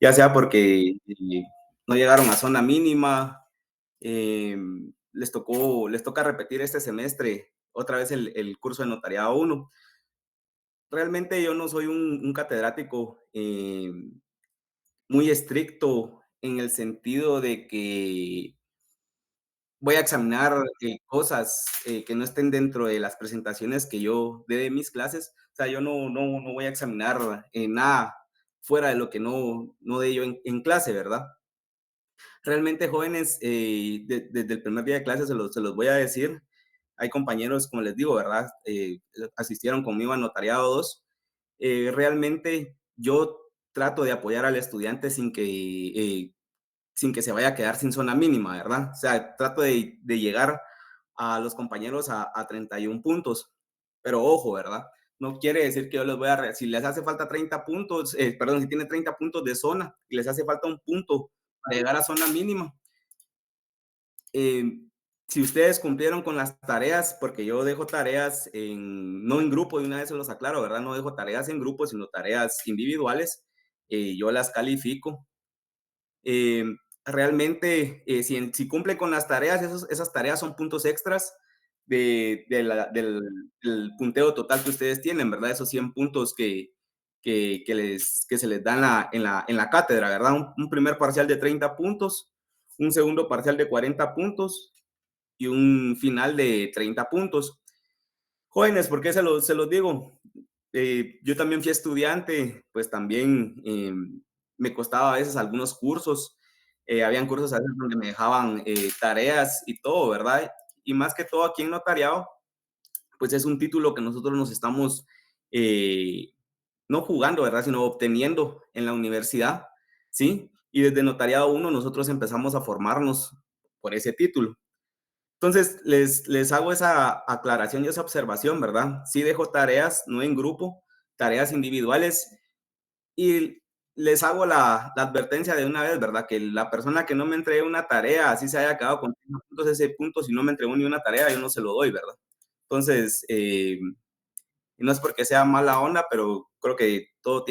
ya sea porque no llegaron a zona mínima, les toca repetir este semestre otra vez el curso de notariado uno. Realmente yo no soy un catedrático muy estricto en el sentido de que voy a examinar cosas que no estén dentro de las presentaciones que yo dé de mis clases. O sea, yo no voy a examinar nada fuera de lo que no dé yo en clase, ¿verdad? Realmente jóvenes, desde el primer día de clase se los voy a decir. Hay compañeros, como les digo, ¿verdad? Asistieron conmigo a Notariado 2. Realmente yo trato de apoyar al estudiante sin que se vaya a quedar sin zona mínima, ¿verdad? O sea, trato de llegar a los compañeros a 31 puntos. Pero ojo, ¿verdad? No quiere decir que yo les voy a... Si les hace falta 30 puntos, perdón, si tiene 30 puntos de zona y les hace falta un punto para llegar a zona mínima, eh, si ustedes cumplieron con las tareas, porque yo dejo tareas no en grupo, de una vez se los aclaro, ¿verdad? No dejo tareas en grupo, sino tareas individuales, yo las califico. Eh, Realmente, si cumplen con las tareas, esas tareas son puntos extras del punteo total que ustedes tienen, ¿verdad? Esos 100 puntos que se les dan en la cátedra, ¿verdad? Un primer parcial de 30 puntos, un segundo parcial de 40 puntos y un final de 30 puntos. Jóvenes, ¿por qué se los digo? Yo también fui estudiante, pues también me costaba a veces algunos cursos. Habían cursos a veces donde me dejaban tareas y todo, ¿verdad? Y más que todo aquí en notariado, pues es un título que nosotros nos estamos eh, no jugando, ¿verdad? Sino obteniendo en la universidad, ¿sí? Y desde notariado uno nosotros empezamos a formarnos por ese título. Entonces, les hago esa aclaración y esa observación, ¿verdad? Sí dejo tareas, no en grupo, tareas individuales, y les hago la advertencia de una vez, ¿verdad? Que la persona que no me entregue una tarea, así se haya quedado con 5 puntos ese punto, si no me entregó ni una tarea, yo no se lo doy, ¿verdad? Entonces, no es porque sea mala onda, pero creo que todo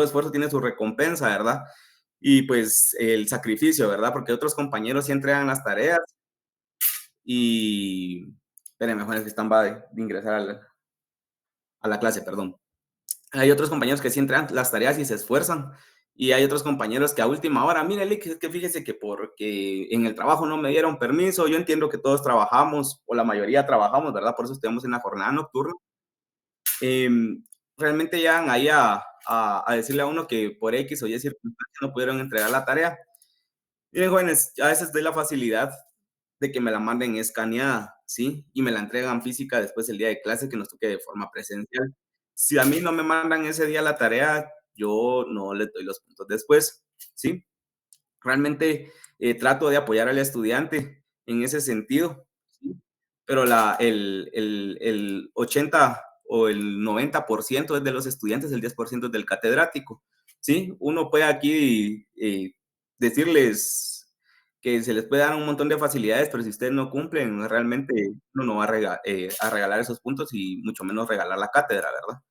esfuerzo tiene su recompensa, ¿verdad? Y pues el sacrificio, ¿verdad? Porque otros compañeros sí entregan las tareas y espérenme, Juan, es que están va de ingresar a la clase, perdón. Hay otros compañeros que sí entregan las tareas y se esfuerzan. Y hay otros compañeros que a última hora, mírale, que fíjese que porque en el trabajo no me dieron permiso, yo entiendo que todos trabajamos, o la mayoría trabajamos, ¿verdad? Por eso estamos en la jornada nocturna. Eh, Realmente llegan ahí a decirle a uno que por X o Y circunstancias no pudieron entregar la tarea. Miren, jóvenes, a veces doy la facilidad de que me la manden escaneada, ¿sí? Y me la entregan física después del día de clase que nos toque de forma presencial. Si a mí no me mandan ese día la tarea, yo no les doy los puntos después, ¿sí? Realmente trato de apoyar al estudiante en ese sentido, ¿sí? Pero el 80 o el 90% es de los estudiantes, el 10% es del catedrático, ¿sí? Uno puede aquí decirles que se les puede dar un montón de facilidades, pero si ustedes no cumplen, realmente uno no va a regalar esos puntos y mucho menos regalar la cátedra, ¿verdad?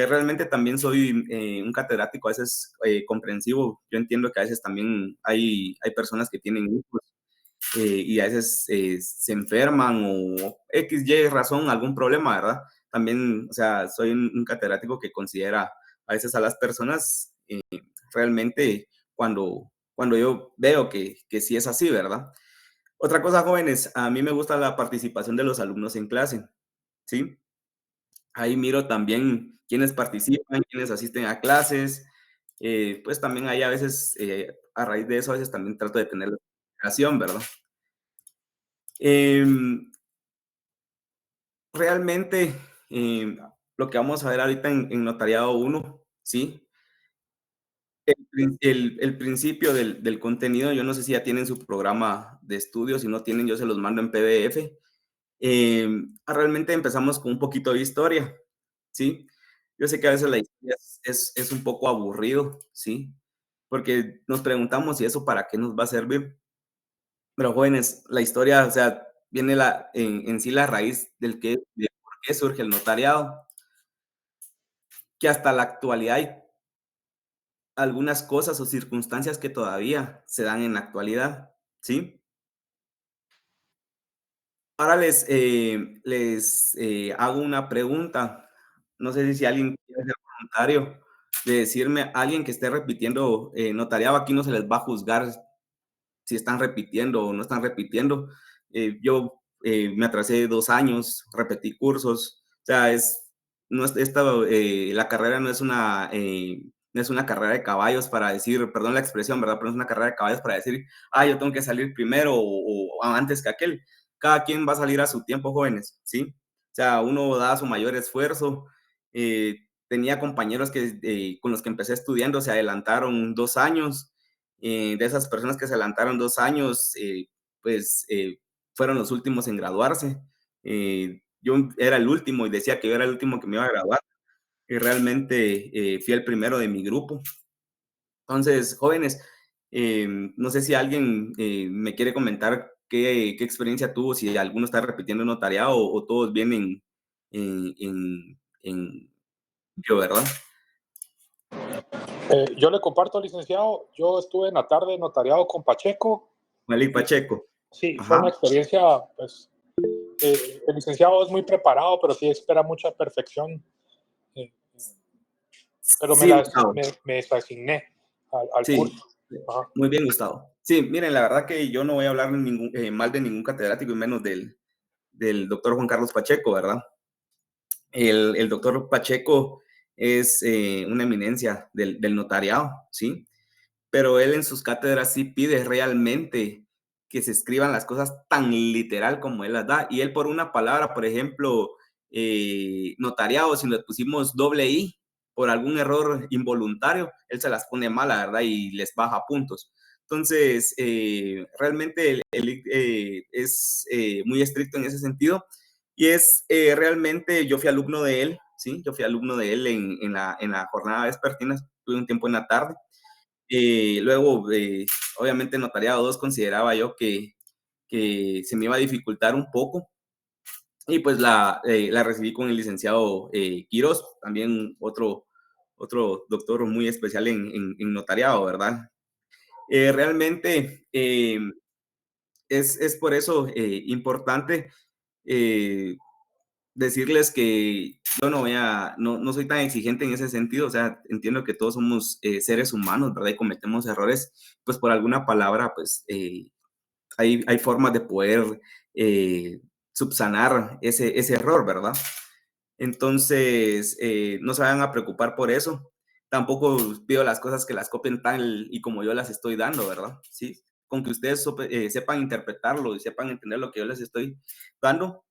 Realmente también soy un catedrático a veces comprensivo. Yo entiendo que a veces también hay personas que tienen hijos y a veces se enferman o X, Y razón, algún problema, ¿verdad? También, o sea, soy un catedrático que considera a veces a las personas realmente cuando yo veo que sí es así, ¿verdad? Otra cosa, jóvenes, a mí me gusta la participación de los alumnos en clase, ¿sí? Ahí miro también quiénes participan, quiénes asisten a clases. Pues también ahí a veces, a raíz de eso, a veces también trato de tener la comunicación, ¿verdad? Em, Realmente, lo que vamos a ver ahorita en Notariado uno, ¿sí? El principio del contenido, yo no sé si ya tienen su programa de estudio, si no tienen, yo se los mando en PDF. Realmente empezamos con un poquito de historia, ¿sí? Yo sé que a veces la historia es un poco aburrido, ¿sí? Porque nos preguntamos si eso para qué nos va a servir. Pero jóvenes, la historia, o sea, viene en sí la raíz de por qué surge el notariado, que hasta la actualidad hay algunas cosas o circunstancias que todavía se dan en la actualidad, ¿sí? Ahora les hago una pregunta. No sé si alguien quiere hacer comentario de decirme a alguien que esté repitiendo notariado, aquí no se les va a juzgar si están repitiendo o no están repitiendo. Yo me atrasé 2 años, repetí cursos, o sea, no es, la carrera no es una carrera de caballos para decir, perdón la expresión, ¿verdad? Pero no es una carrera de caballos para decir, yo tengo que salir primero o antes que aquel. Cada quien va a salir a su tiempo, jóvenes, ¿sí? O sea, uno da su mayor esfuerzo. Tenía compañeros con los que empecé estudiando, se adelantaron 2 años. De esas personas que se adelantaron 2 años, pues fueron los últimos en graduarse. Yo era el último y decía que yo era el último que me iba a graduar y realmente fui el primero de mi grupo. Entonces, jóvenes, no sé si alguien me quiere comentar qué experiencia tuvo, si alguno está repitiendo notariado o todos vienen en yo, ¿verdad? Yo le comparto, licenciado, yo estuve en la tarde de notariado con Pacheco. Mali Y Pacheco. sí, fue una Ajá. experiencia, pues, el licenciado es muy preparado, pero sí espera mucha perfección. Eh, pero Sí, Gustavo. me desasigné al Sí, curso. Ajá. muy bien, Gustavo. Sí, miren, la verdad que yo no voy a hablar mal de ningún catedrático y menos del doctor Juan Carlos Pacheco, ¿verdad? El doctor Pacheco es una eminencia del notariado, ¿sí? Pero él en sus cátedras sí pide realmente que se escriban las cosas tan literal como él las da. Y él por una palabra, por ejemplo, notariado, si le pusimos doble I por algún error involuntario, él se las pone mal, la verdad, y les baja puntos. Entonces, realmente él es muy estricto en ese sentido y es realmente, yo fui alumno de él, ¿sí? Yo fui alumno de él en la jornada vespertina, tuve un tiempo en la tarde. Luego, obviamente, notariado 2 consideraba yo que se me iba a dificultar un poco y pues la recibí con el licenciado Quiroz, también otro doctor muy especial en notariado, ¿verdad? Realmente es por eso importante eh, decirles que yo no soy tan exigente en ese sentido, o sea, entiendo que todos somos seres humanos, ¿verdad? Y cometemos errores, pues por alguna palabra, pues hay formas de poder subsanar ese error, ¿verdad? Entonces, no se vayan a preocupar por eso. Tampoco pido las cosas que las copien tal y como yo las estoy dando, ¿verdad? Sí, con que ustedes sepan interpretarlo y sepan entender lo que yo les estoy dando,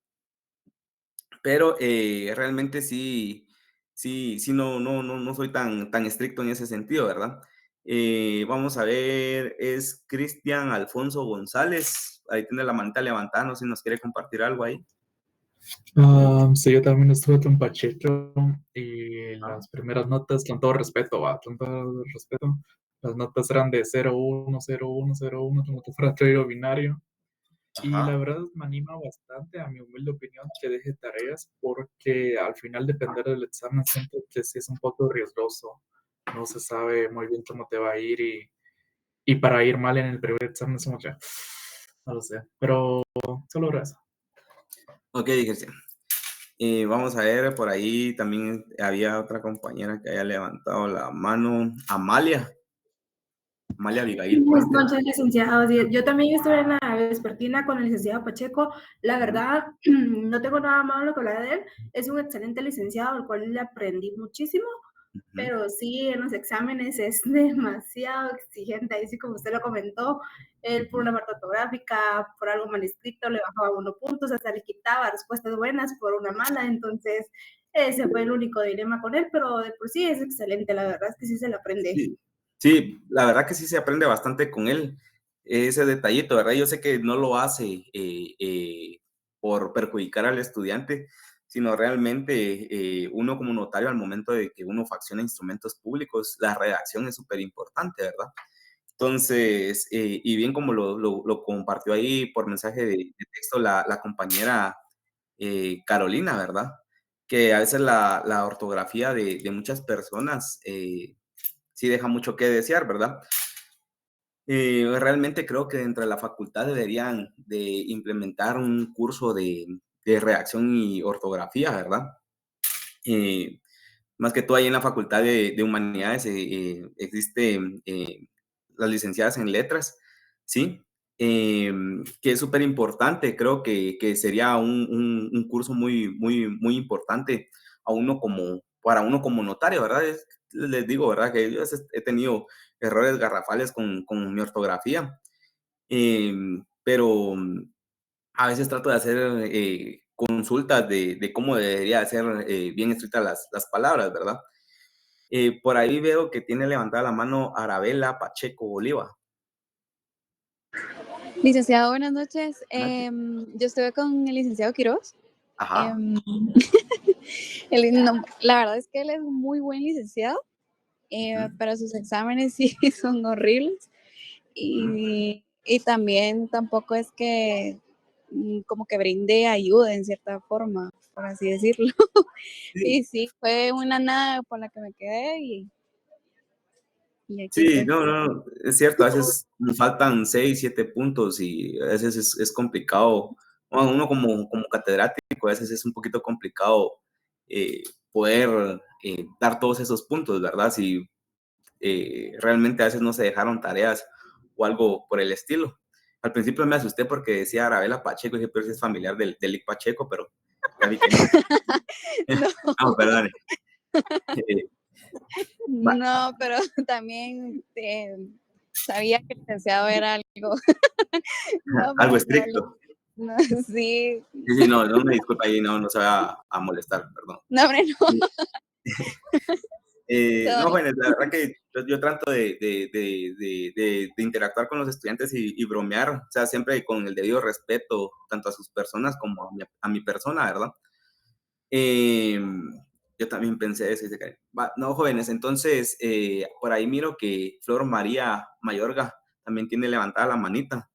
pero realmente sí, no soy tan estricto en ese sentido, ¿verdad? Vamos a ver, es Cristian Alfonso González. Ahí tiene la manita levantada, no sé si nos quiere compartir algo ahí. Sí, yo también estuve con Pacheco y Ah, las primeras notas, con todo respeto, con todo respeto, las notas eran de 0-1, 0-1, 0-1, como que fuera código binario. Y la ajá. verdad me anima bastante, a mi humilde opinión, que deje tareas porque al final depender del examen siento que sí es un poco riesgoso. No se sabe muy bien cómo te va a ir y para ir mal en el primer examen es como que no lo sé, pero solo eso. Ok, Cristian. Vamos a ver, por ahí también había otra compañera que había levantado la mano, Amalia Abigail Buenas Puente. noches, licenciado. Sí, yo también estuve en la vespertina con el licenciado Pacheco. La Ujú, verdad, no tengo nada malo que hablar de él. Es un excelente licenciado, al cual le aprendí muchísimo, ujú. pero sí, en los exámenes es demasiado exigente. Ahí sí, como usted lo comentó, él por una parte ortográfica, por algo mal escrito, le bajaba 1 puntos, hasta le quitaba respuestas buenas por una mala. Entonces, ese fue el único dilema con él, pero de por sí es excelente. La verdad es que sí se le aprende. Sí, sí, la verdad que sí se aprende bastante con él, ese detallito, ¿verdad? Yo sé que no lo hace por perjudicar al estudiante, sino realmente uno como notario al momento de que uno facciona instrumentos públicos, la redacción es súper importante, ¿verdad? Entonces, y bien como lo compartió ahí por mensaje de texto la compañera Carolina, ¿verdad? Que a veces la ortografía de muchas personas sí deja mucho que desear, ¿verdad? Realmente creo que dentro de la facultad deberían de implementar un curso de redacción y ortografía, ¿verdad? Más que todo ahí en la Facultad de Humanidades existe las licenciadas en letras, ¿sí? Que es súper importante, creo que sería un curso muy importante para uno como notario, ¿verdad? Les digo, ¿verdad? Que yo he tenido errores garrafales con mi ortografía, pero a veces trato de hacer consultas de cómo debería ser bien escritas las palabras, ¿verdad? Por ahí veo que tiene levantada la mano Arabela Pacheco Oliva. Licenciado, buenas noches. Adelante. Yo estuve con el licenciado Quiroz. Ajá. La verdad es que él es un muy buen licenciado, pero sus exámenes sí son horribles. Y también tampoco es que como que brinde ayuda en cierta forma, por así decirlo. Sí, Y sí, fue una nada por la que me quedé y aquí sí, estoy. no, es cierto, a veces nos faltan 6, 7 puntos y a veces es complicado. Bueno, uno como catedrático a veces es un poquito complicado poder dar todos esos puntos, ¿verdad? Si realmente a veces no se dejaron tareas o algo por el estilo. Al principio me asusté porque decía Arabela Pacheco, y dije, pero ese es familiar del Lic Pacheco, pero ya vi que no. No, Ah, perdón. Eh, va, no, pero también sabía que el licenciado era algo. No, algo pero estricto. no, sí. Sí, sí, no me disculpa ahí, no se va a molestar, perdón. No, hombre, no. No, Todo bien. jóvenes, la verdad que yo trato de interactuar con los estudiantes y bromear, o sea, siempre con el debido respeto, tanto a sus personas como a mi persona, ¿verdad? Eh, yo también pensé eso. Dice no, jóvenes, entonces, por ahí miro que Flor María Mayorga también tiene levantada la manita.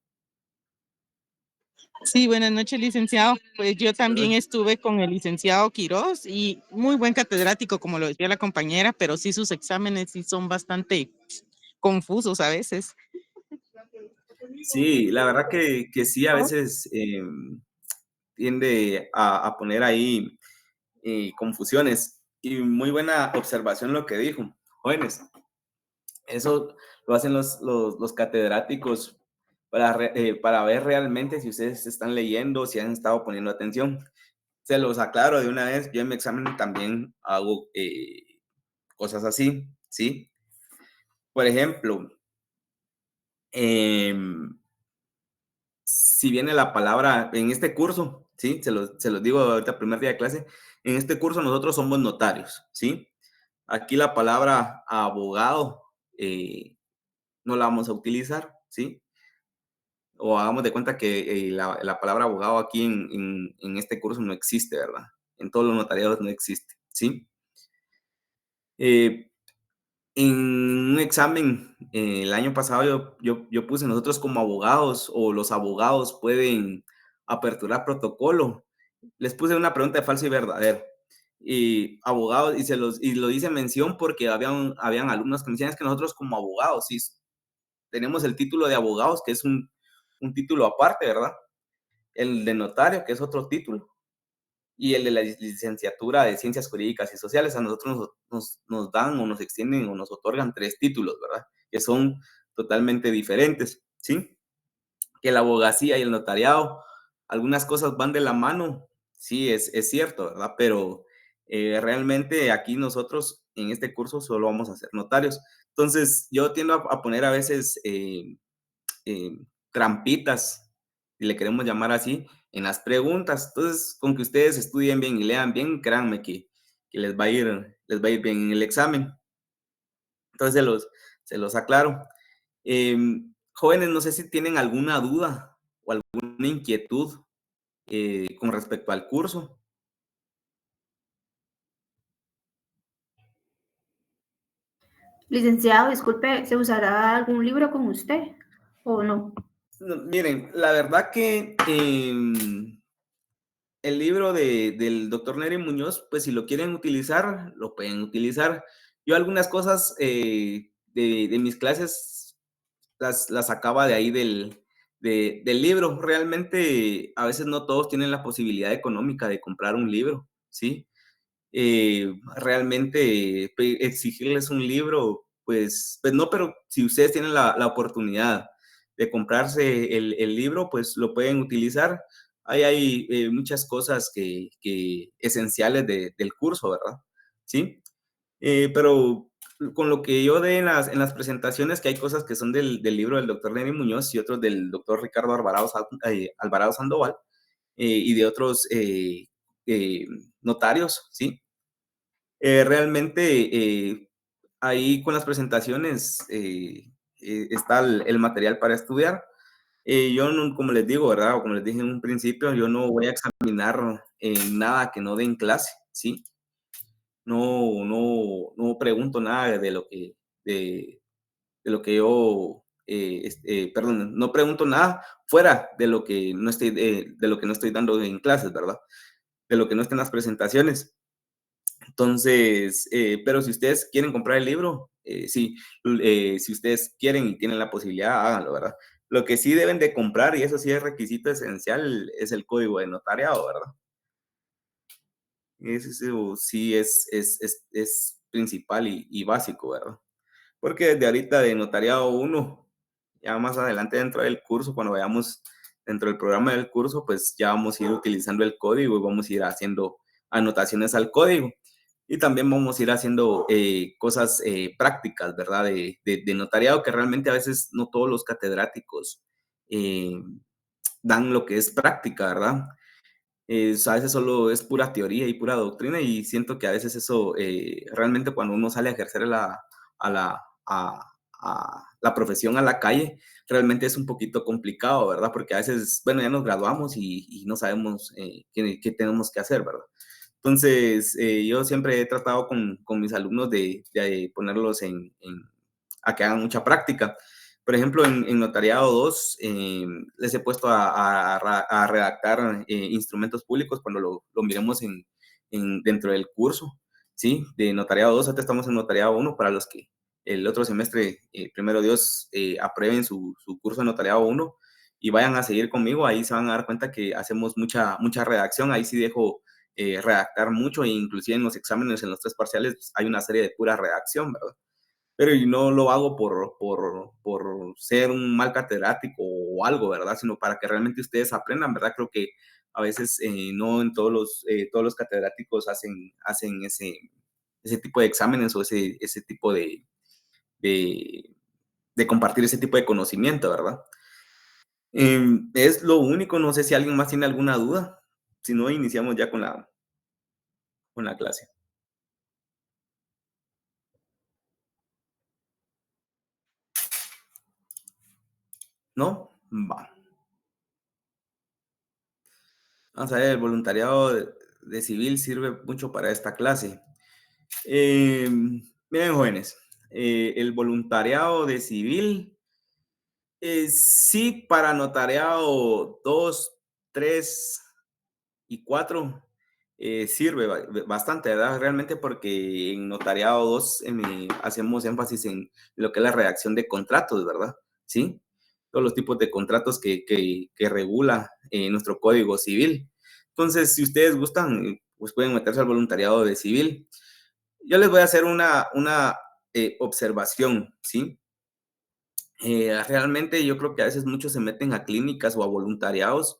Sí, buenas noches, licenciado. Pues yo también estuve con el licenciado Quiroz y muy buen catedrático, como lo decía la compañera, pero sí sus exámenes sí son bastante confusos a veces. Sí, la verdad que sí, a veces tiende a poner ahí confusiones. Y muy buena observación lo que dijo. Jóvenes, eso lo hacen los catedráticos para ver realmente si ustedes están leyendo, si han estado poniendo atención. Se los aclaro de una vez, yo en mi examen también hago cosas así, ¿sí? Por ejemplo, si viene la palabra en este curso, ¿sí? Se los digo ahorita, primer día de clase, en este curso nosotros somos notarios, ¿sí? Aquí la palabra abogado no la vamos a utilizar, ¿sí? O hagamos de cuenta que la palabra abogado aquí en este curso no existe, ¿verdad? En todos los notariados no existe, ¿sí? En un examen el año pasado yo puse nosotros como abogados o los abogados pueden aperturar protocolo. Les puse una pregunta de falso y verdadero. Y abogados, y lo hice mención porque habían alumnos que me decían es que nosotros como abogados, sí, tenemos el título de abogados, que es un título aparte, ¿verdad? El de notario, que es otro título, y el de la licenciatura de Ciencias Jurídicas y Sociales. A nosotros nos dan o nos extienden o nos otorgan 3 títulos, ¿verdad? Que son totalmente diferentes, ¿sí? Que la abogacía y el notariado, algunas cosas van de la mano, sí, es cierto, ¿verdad? Pero realmente aquí nosotros en este curso solo vamos a ser notarios. Entonces, yo tiendo a poner a veces trampitas, si le queremos llamar así, en las preguntas. Entonces, con que ustedes estudien bien y lean bien, créanme que les va a ir bien en el examen. Entonces, se los aclaro. Jóvenes, no sé si tienen alguna duda o alguna inquietud con respecto al curso. Licenciado, disculpe, ¿se usará algún libro con usted o no? No, miren, la verdad que el libro del doctor Nery Muñoz, pues si lo quieren utilizar, lo pueden utilizar. Yo algunas cosas de mis clases las sacaba de ahí del libro. Realmente a veces no todos tienen la posibilidad económica de comprar un libro, ¿sí? Realmente exigirles un libro, pues no, pero si ustedes tienen la oportunidad de comprarse el libro, pues lo pueden utilizar. Ahí hay muchas cosas esenciales del curso, ¿verdad? ¿Sí? Pero con lo que yo de en las presentaciones, que hay cosas que son del libro del doctor Lenny Muñoz y otros del doctor Ricardo Alvarado Sandoval, y de otros notarios, ¿sí? Realmente ahí con las presentaciones está el material para estudiar. Yo, no, como les digo, ¿verdad? O como les dije en un principio, yo no voy a examinar nada que no dé en clase, ¿sí? No pregunto nada de, de lo que yo, perdón, no pregunto nada fuera de lo que no estoy, de lo que no estoy dando en clases, ¿verdad? De lo que no está en las presentaciones. Entonces, pero si ustedes quieren comprar el libro, sí, si ustedes quieren y tienen la posibilidad, háganlo, ¿verdad? Lo que sí deben de comprar, y eso sí es requisito esencial, es el código de notariado, ¿verdad? Eso sí es principal y básico, ¿verdad? Porque desde ahorita de notariado 1, ya más adelante dentro del curso, cuando vayamos dentro del programa del curso, pues ya vamos a ir utilizando el código y vamos a ir haciendo anotaciones al código. Y también vamos a ir haciendo cosas prácticas, ¿verdad? De notariado, que realmente a veces no todos los catedráticos dan lo que es práctica, ¿verdad? A veces solo es pura teoría y pura doctrina y siento que a veces eso, realmente cuando uno sale a ejercer a la, a la profesión a la calle, realmente es un poquito complicado, ¿verdad? Porque a veces, bueno, ya nos graduamos y no sabemos qué tenemos que hacer, ¿verdad? Entonces, yo siempre he tratado con mis alumnos de ponerlos a que hagan mucha práctica. Por ejemplo, en Notariado 2 les he puesto a redactar instrumentos públicos cuando lo miremos dentro del curso, ¿sí? De Notariado 2, ahora estamos en Notariado 1 para los que el otro semestre, primero Dios, aprueben su curso de Notariado 1 y vayan a seguir conmigo. Ahí se van a dar cuenta que hacemos mucha redacción. Ahí sí dejo redactar mucho e inclusive en los exámenes, en los 3 parciales, pues, hay una serie de pura redacción, ¿verdad? Pero yo no lo hago por ser un mal catedrático o algo, ¿verdad? Sino para que realmente ustedes aprendan, ¿verdad? Creo que a veces no en todos los catedráticos hacen ese tipo de exámenes o ese tipo de, de compartir ese tipo de conocimiento, ¿verdad? Es lo único, no sé si alguien más tiene alguna duda. Si no, iniciamos ya con la clase. ¿No? Va. Vamos a ver, el voluntariado de civil sirve mucho para esta clase. Miren, jóvenes, el voluntariado de civil, sí, para notariado 2, 3 y 4 sirve bastante, ¿verdad? Realmente porque en notariado 2 hacemos énfasis en lo que es la redacción de contratos, ¿verdad? ¿Sí? Todos los tipos de contratos que regula nuestro Código Civil. Entonces, si ustedes gustan, pues pueden meterse al voluntariado de civil. Yo les voy a hacer una observación, ¿sí? Realmente yo creo que a veces muchos se meten a clínicas o a voluntariados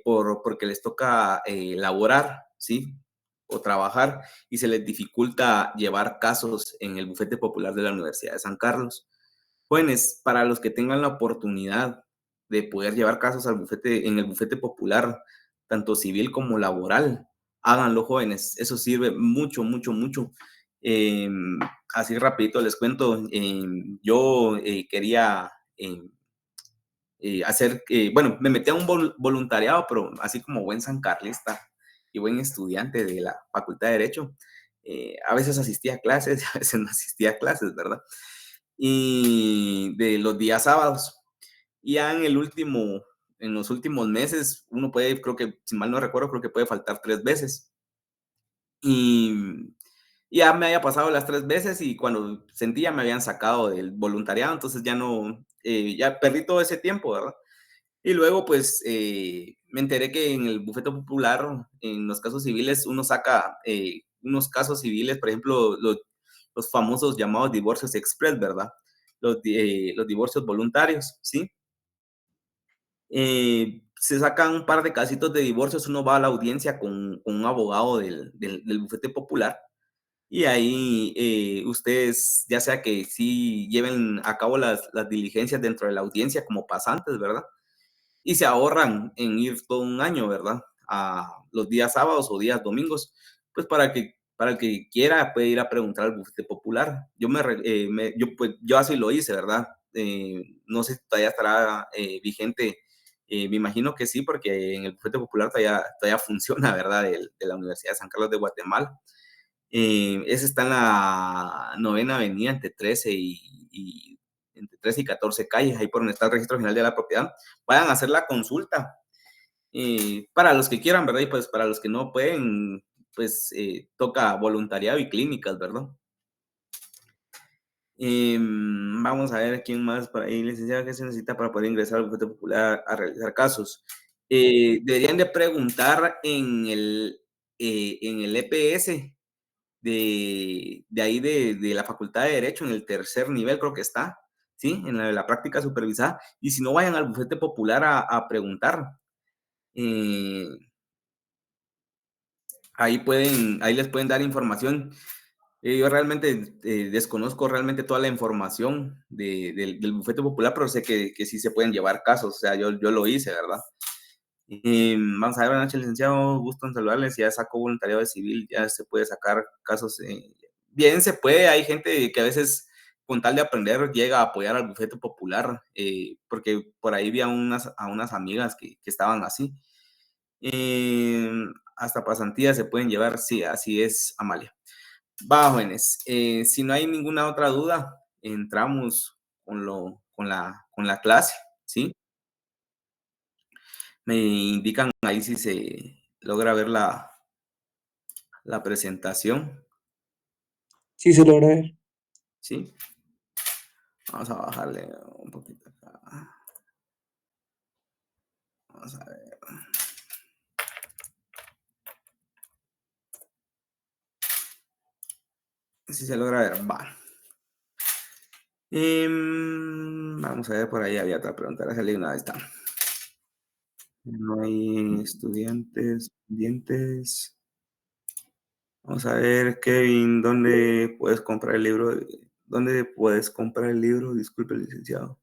porque les toca laborar, ¿sí? O trabajar y se les dificulta llevar casos en el bufete popular de la Universidad de San Carlos. Jóvenes, para los que tengan la oportunidad de poder llevar casos en el bufete popular, tanto civil como laboral, háganlo, jóvenes. Eso sirve mucho, mucho, mucho. Eh, Así rapidito les cuento, yo quería hacer, bueno, me metí a un voluntariado, pero así como buen sancarlista y buen estudiante de la Facultad de Derecho, a veces asistía a clases, a veces no asistía a clases, ¿verdad? Y de los días sábados. Y ya en los últimos meses, uno puede, creo que, si mal no recuerdo, creo que puede faltar 3 veces. Y ya me había pasado las 3 veces y cuando sentía me habían sacado del voluntariado, entonces ya no, ya perdí todo ese tiempo, ¿verdad? Y luego, pues, me enteré que en el bufete popular, en los casos civiles, uno saca unos casos civiles, por ejemplo, los famosos llamados divorcios express, ¿verdad? Los divorcios voluntarios, ¿sí? Se sacan un par de casitos de divorcios, uno va a la audiencia con un abogado del bufete popular y ahí ustedes, ya sea que sí lleven a cabo las diligencias dentro de la audiencia como pasantes, ¿verdad? Y se ahorran en ir todo un año, ¿verdad? A los días sábados o días domingos, pues para el que quiera puede ir a preguntar al bufete popular. Yo así lo hice, ¿verdad? No sé si todavía estará vigente. Me imagino que sí, porque en el bufete popular todavía funciona, ¿verdad? De la Universidad de San Carlos de Guatemala. Ese está en la 9ª avenida entre 13 entre 13 y 14 calles, ahí por donde está el registro general de la propiedad. Vayan a hacer la consulta. Para los que quieran, ¿verdad? Y pues para los que no pueden, pues toca voluntariado y clínicas, ¿verdad? Vamos a ver quién más por ahí, licenciada, ¿qué se necesita para poder ingresar al bufete popular a realizar casos? Deberían de preguntar en el EPS de ahí de la Facultad de Derecho, en el tercer nivel creo que está, ¿sí? En la práctica supervisada. Y si no, vayan al bufete popular a preguntar. Ahí les pueden dar información. Yo realmente desconozco realmente toda la información del bufete popular, pero sé que sí se pueden llevar casos. O sea, yo lo hice, ¿verdad? Vamos a ver, buenas noches, licenciado, gusto en saludarles. Ya sacó voluntariado de civil, ya se puede sacar casos. Bien, se puede. Hay gente que a veces, con tal de aprender, llega a apoyar al bufete popular, porque por ahí vi a unas amigas que estaban así. Hasta pasantías se pueden llevar, sí, así es, Amalia. Va, jóvenes, si no hay ninguna otra duda, entramos con la clase, ¿sí? Me indican ahí si se logra ver la presentación, Sí, se logra ver. ¿sí? Vamos a bajarle un poquito acá. Vamos a ver. Si se logra ver, va. Vamos a ver, por ahí había otra pregunta. La salí una, ahí está. No hay estudiantes pendientes. Vamos a ver, Kevin, ¿dónde puedes comprar el libro? ¿Dónde puedes comprar el libro? Disculpe, licenciado.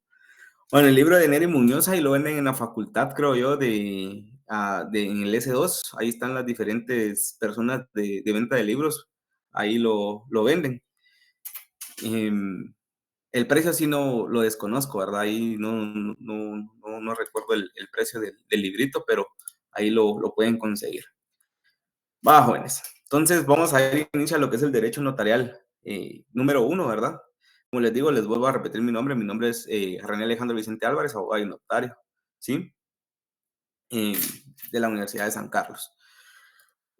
Bueno, el libro de Nery Muñoz, ahí lo venden en la facultad, creo yo, en el S2. Ahí están las diferentes personas de venta de libros. Ahí lo venden. El precio sí no lo desconozco, ¿verdad? Ahí no recuerdo el precio del librito, pero ahí lo pueden conseguir. Va, jóvenes. Entonces vamos a dar inicio a lo que es el derecho notarial número 1, ¿verdad? Como les digo, les vuelvo a repetir mi nombre. Mi nombre es René Alejandro Vicente Álvarez, abogado y notario, ¿sí? De la Universidad de San Carlos.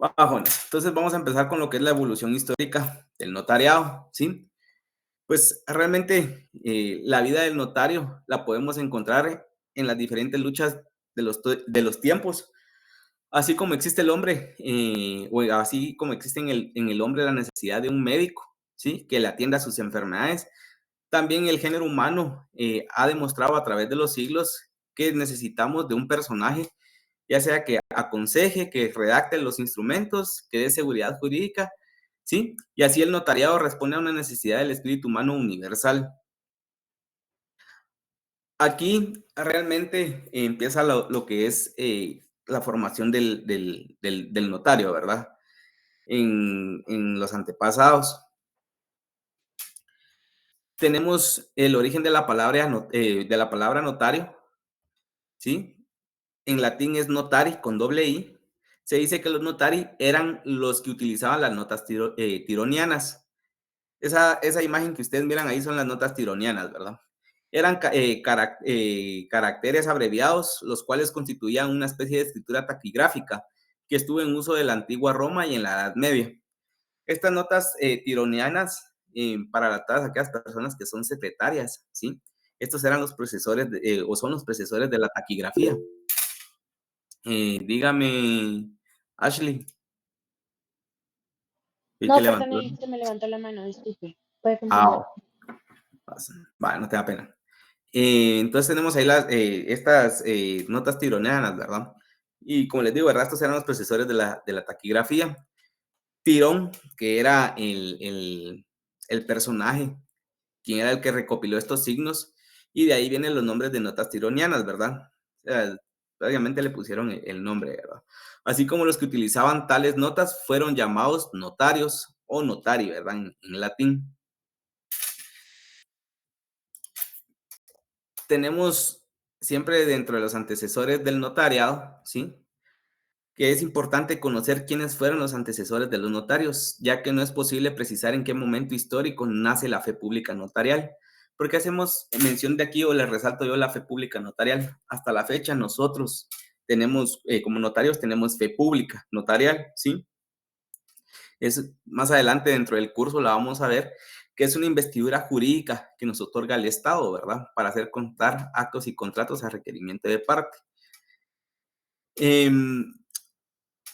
Va, jóvenes. Entonces vamos a empezar con lo que es la evolución histórica del notariado, ¿sí? Pues realmente la vida del notario la podemos encontrar en las diferentes luchas de los tiempos. Así como existe el hombre, o así como existe en el hombre la necesidad de un médico, ¿sí? Que le atienda a sus enfermedades, también el género humano ha demostrado a través de los siglos que necesitamos de un personaje, ya sea que aconseje, que redacte los instrumentos, que dé seguridad jurídica, ¿sí? Y así el notariado responde a una necesidad del espíritu humano universal. Aquí realmente empieza lo que es la formación del notario, ¿verdad? En los antepasados. Tenemos el origen de la palabra notario, ¿sí? En latín es notari, con doble I. Se dice que los notari eran los que utilizaban las notas tironianas. Esa imagen que ustedes miran ahí son las notas tironianas, ¿verdad? Eran caracteres abreviados, los cuales constituían una especie de escritura taquigráfica que estuvo en uso de la antigua Roma y en la Edad Media. Estas notas tironianas para todas aquellas personas que son secretarias, ¿sí? Estos eran los procesores, o son los procesores de la taquigrafía. Dígame, Ashley. No, perdón, se me levantó la mano, disculpe. Puede continuar. Vale, no te da pena. Entonces tenemos ahí estas notas tironianas, ¿verdad? Y como les digo, ¿verdad? Estos eran los procesores de la taquigrafía. Tirón, que era el personaje, quien era el que recopiló estos signos, y de ahí vienen los nombres de notas tironianas, ¿verdad? O sea, obviamente le pusieron el nombre, ¿verdad? Así como los que utilizaban tales notas fueron llamados notarios o notari, ¿verdad? En latín. Tenemos siempre dentro de los antecesores del notariado, ¿sí? Que es importante conocer quiénes fueron los antecesores de los notarios, ya que no es posible precisar en qué momento histórico nace la fe pública notarial. ¿Por qué hacemos mención de aquí o les resalto yo la fe pública notarial? Hasta la fecha nosotros tenemos, como notarios, tenemos fe pública notarial, ¿sí? Es más adelante dentro del curso la vamos a ver, que es una investidura jurídica que nos otorga el Estado, ¿verdad? Para hacer constar actos y contratos a requerimiento de parte.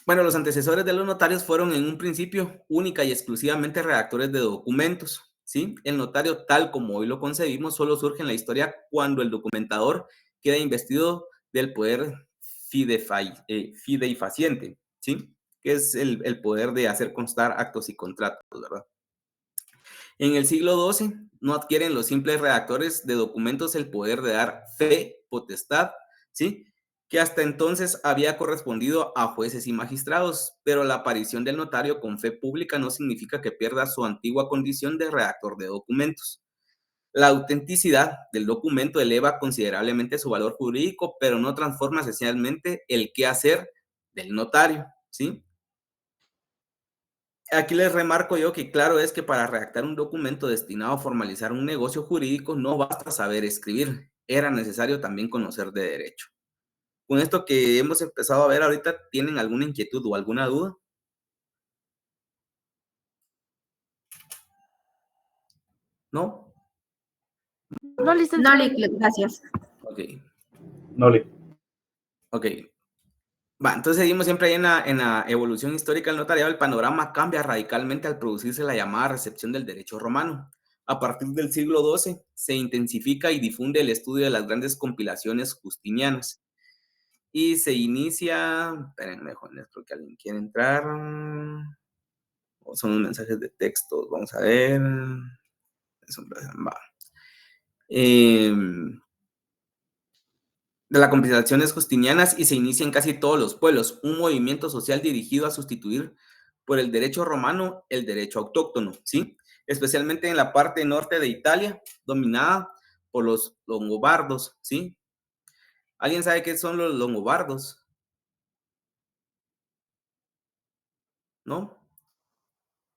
Bueno, los antecesores de los notarios fueron en un principio única y exclusivamente redactores de documentos, ¿sí? El notario, tal como hoy lo concebimos, solo surge en la historia cuando el documentador queda investido del poder fideifaciente, ¿sí? Que es el poder de hacer constar actos y contratos, ¿verdad? En el siglo XII no adquieren los simples redactores de documentos el poder de dar fe, potestad, ¿sí? Que hasta entonces había correspondido a jueces y magistrados, pero la aparición del notario con fe pública no significa que pierda su antigua condición de redactor de documentos. La autenticidad del documento eleva considerablemente su valor jurídico, pero no transforma esencialmente el quehacer del notario, ¿sí? Aquí les remarco yo que claro es que para redactar un documento destinado a formalizar un negocio jurídico no basta saber escribir, era necesario también conocer de derecho. Con esto que hemos empezado a ver ahorita, ¿tienen alguna inquietud o alguna duda? ¿No? No, licenciado. No, gracias. Ok. No le. Ok. Va, entonces seguimos siempre ahí en la evolución histórica del notariado. El panorama cambia radicalmente al producirse la llamada recepción del derecho romano. A partir del siglo XII se intensifica y difunde el estudio de las grandes compilaciones justinianas. Y se inicia, espérenme, jóvenes, creo que alguien quiere entrar. O son unos mensajes de texto, vamos a ver. Va. De las compilaciones justinianas y se inicia en casi todos los pueblos, un movimiento social dirigido a sustituir por el derecho romano el derecho autóctono, ¿sí? Especialmente en la parte norte de Italia, dominada por los longobardos, ¿sí? ¿Alguien sabe qué son los longobardos? ¿No?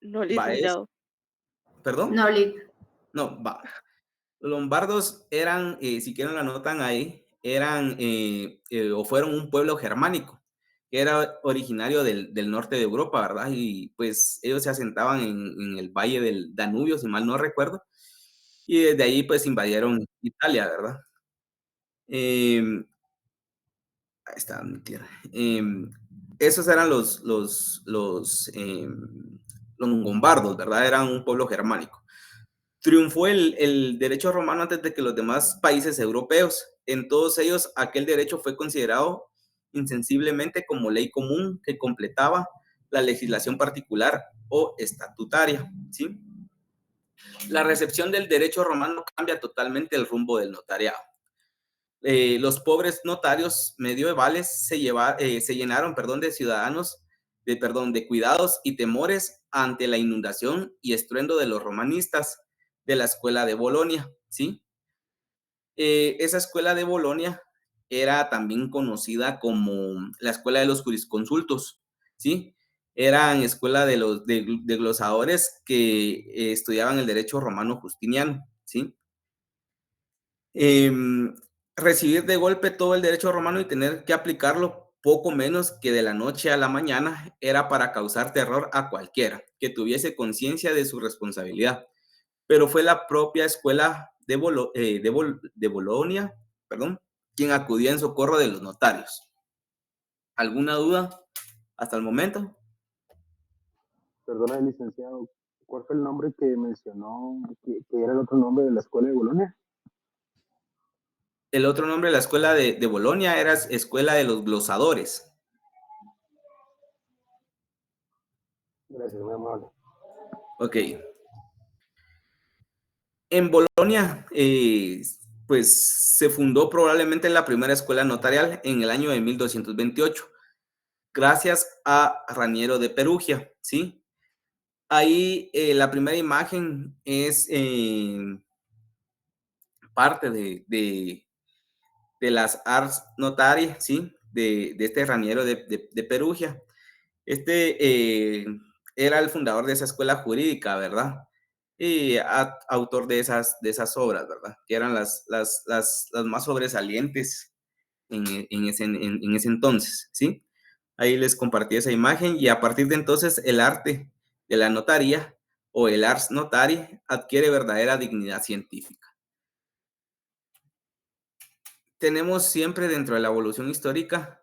No, licenciado. ¿Perdón? No, Lic. No, va. Los lombardos eran, si quieren la anotan ahí, eran o fueron un pueblo germánico, que era originario del norte de Europa, ¿verdad? Y pues ellos se asentaban en el valle del Danubio, si mal no recuerdo, y desde ahí pues invadieron Italia, ¿verdad? Ahí está mi tierra. Esos eran los longobardos, ¿verdad? Eran un pueblo germánico. Triunfó el derecho romano antes de que los demás países europeos. En todos ellos, aquel derecho fue considerado insensiblemente como ley común que completaba la legislación particular o estatutaria, ¿sí? La recepción del derecho romano cambia totalmente el rumbo del notariado. Los pobres notarios medievales se llenaron, de ciudadanos, de cuidados y temores ante la inundación y estruendo de los romanistas de la escuela de Bolonia, ¿sí? Esa escuela de Bolonia era también conocida como la escuela de los jurisconsultos, ¿sí? Eran escuela de los de glosadores que estudiaban el derecho romano justiniano, ¿sí? Recibir de golpe todo el derecho romano y tener que aplicarlo poco menos que de la noche a la mañana era para causar terror a cualquiera que tuviese conciencia de su responsabilidad. Pero fue la propia escuela de Bolonia, perdón, quien acudió en socorro de los notarios. ¿Alguna duda hasta el momento? Perdona, licenciado, ¿cuál fue el nombre que mencionó que era el otro nombre de la escuela de Bolonia? El otro nombre de la escuela de Bolonia era Escuela de los Glosadores. Gracias, muy amable. Ok. En Bolonia, pues se fundó probablemente la primera escuela notarial en el año de 1228, gracias a Raniero de Perugia, ¿sí? Ahí la primera imagen es parte de las Ars Notariae, ¿sí? De este Raniero de Perugia. Era el fundador de esa escuela jurídica, ¿verdad? Y autor de esas obras, ¿verdad? Que eran las más sobresalientes en ese entonces, ¿sí? Ahí les compartí esa imagen y a partir de entonces el arte de la notaría o el ars notari adquiere verdadera dignidad científica. Tenemos siempre dentro de la evolución histórica,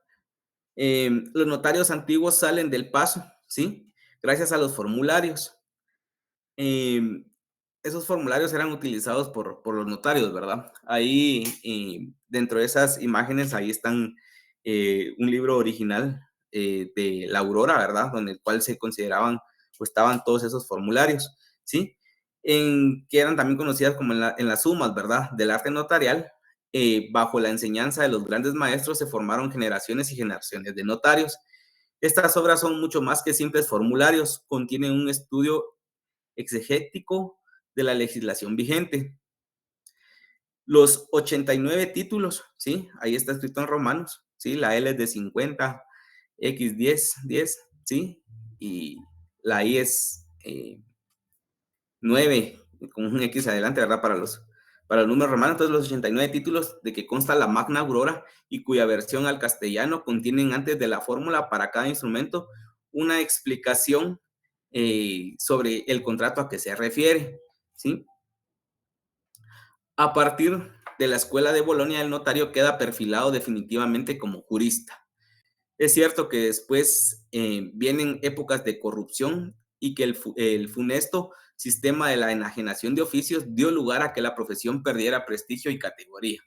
los notarios antiguos salen del paso, ¿sí? Gracias a los formularios. Esos formularios eran utilizados por los notarios, ¿verdad? Ahí, dentro de esas imágenes, ahí están un libro original de la Aurora, ¿verdad? Donde el cual se consideraban, o estaban todos esos formularios, ¿sí? Que eran también conocidas como en las sumas, ¿verdad? Del arte notarial. Bajo la enseñanza de los grandes maestros se formaron generaciones y generaciones de notarios. Estas obras son mucho más que simples formularios, contienen un estudio exegético de la legislación vigente. Los 89 títulos, ¿sí? Ahí está escrito en romanos, ¿sí? La L es de 50, X 10, ¿sí? Y la I es 9, con un X adelante, ¿verdad? Para los números romanos. Entonces, los 89 títulos de que consta la Magna Aurora y cuya versión al castellano contienen antes de la fórmula para cada instrumento una explicación sobre el contrato a que se refiere, ¿sí? A partir de la escuela de Bolonia, el notario queda perfilado definitivamente como jurista. Es cierto que después vienen épocas de corrupción y que el funesto sistema de la enajenación de oficios dio lugar a que la profesión perdiera prestigio y categoría.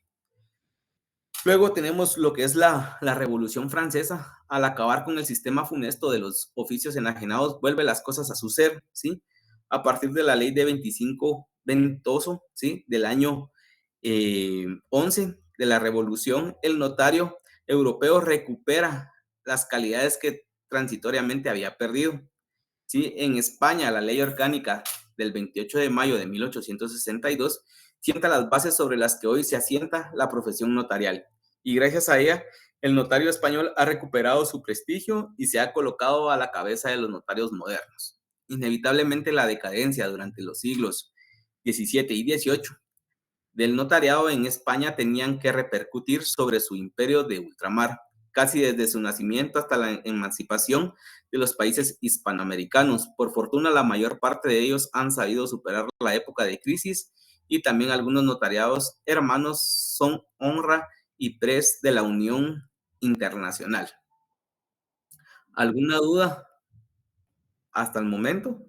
Luego tenemos lo que es la Revolución Francesa. Al acabar con el sistema funesto de los oficios enajenados, vuelve las cosas a su ser, ¿sí? A partir de la ley de 25 Ventoso, ¿sí? Del año 11 de la Revolución, el notario europeo recupera las calidades que transitoriamente había perdido, ¿sí? En España, la ley orgánica del 28 de mayo de 1862 sienta las bases sobre las que hoy se asienta la profesión notarial. Y gracias a ella, el notario español ha recuperado su prestigio y se ha colocado a la cabeza de los notarios modernos. Inevitablemente, la decadencia durante los siglos XVII y XVIII del notariado en España tenían que repercutir sobre su imperio de ultramar, casi desde su nacimiento hasta la emancipación de los países hispanoamericanos. Por fortuna, la mayor parte de ellos han sabido superar la época de crisis y también algunos notariados hermanos son honra y pres de la Unión Internacional. ¿Alguna duda hasta el momento?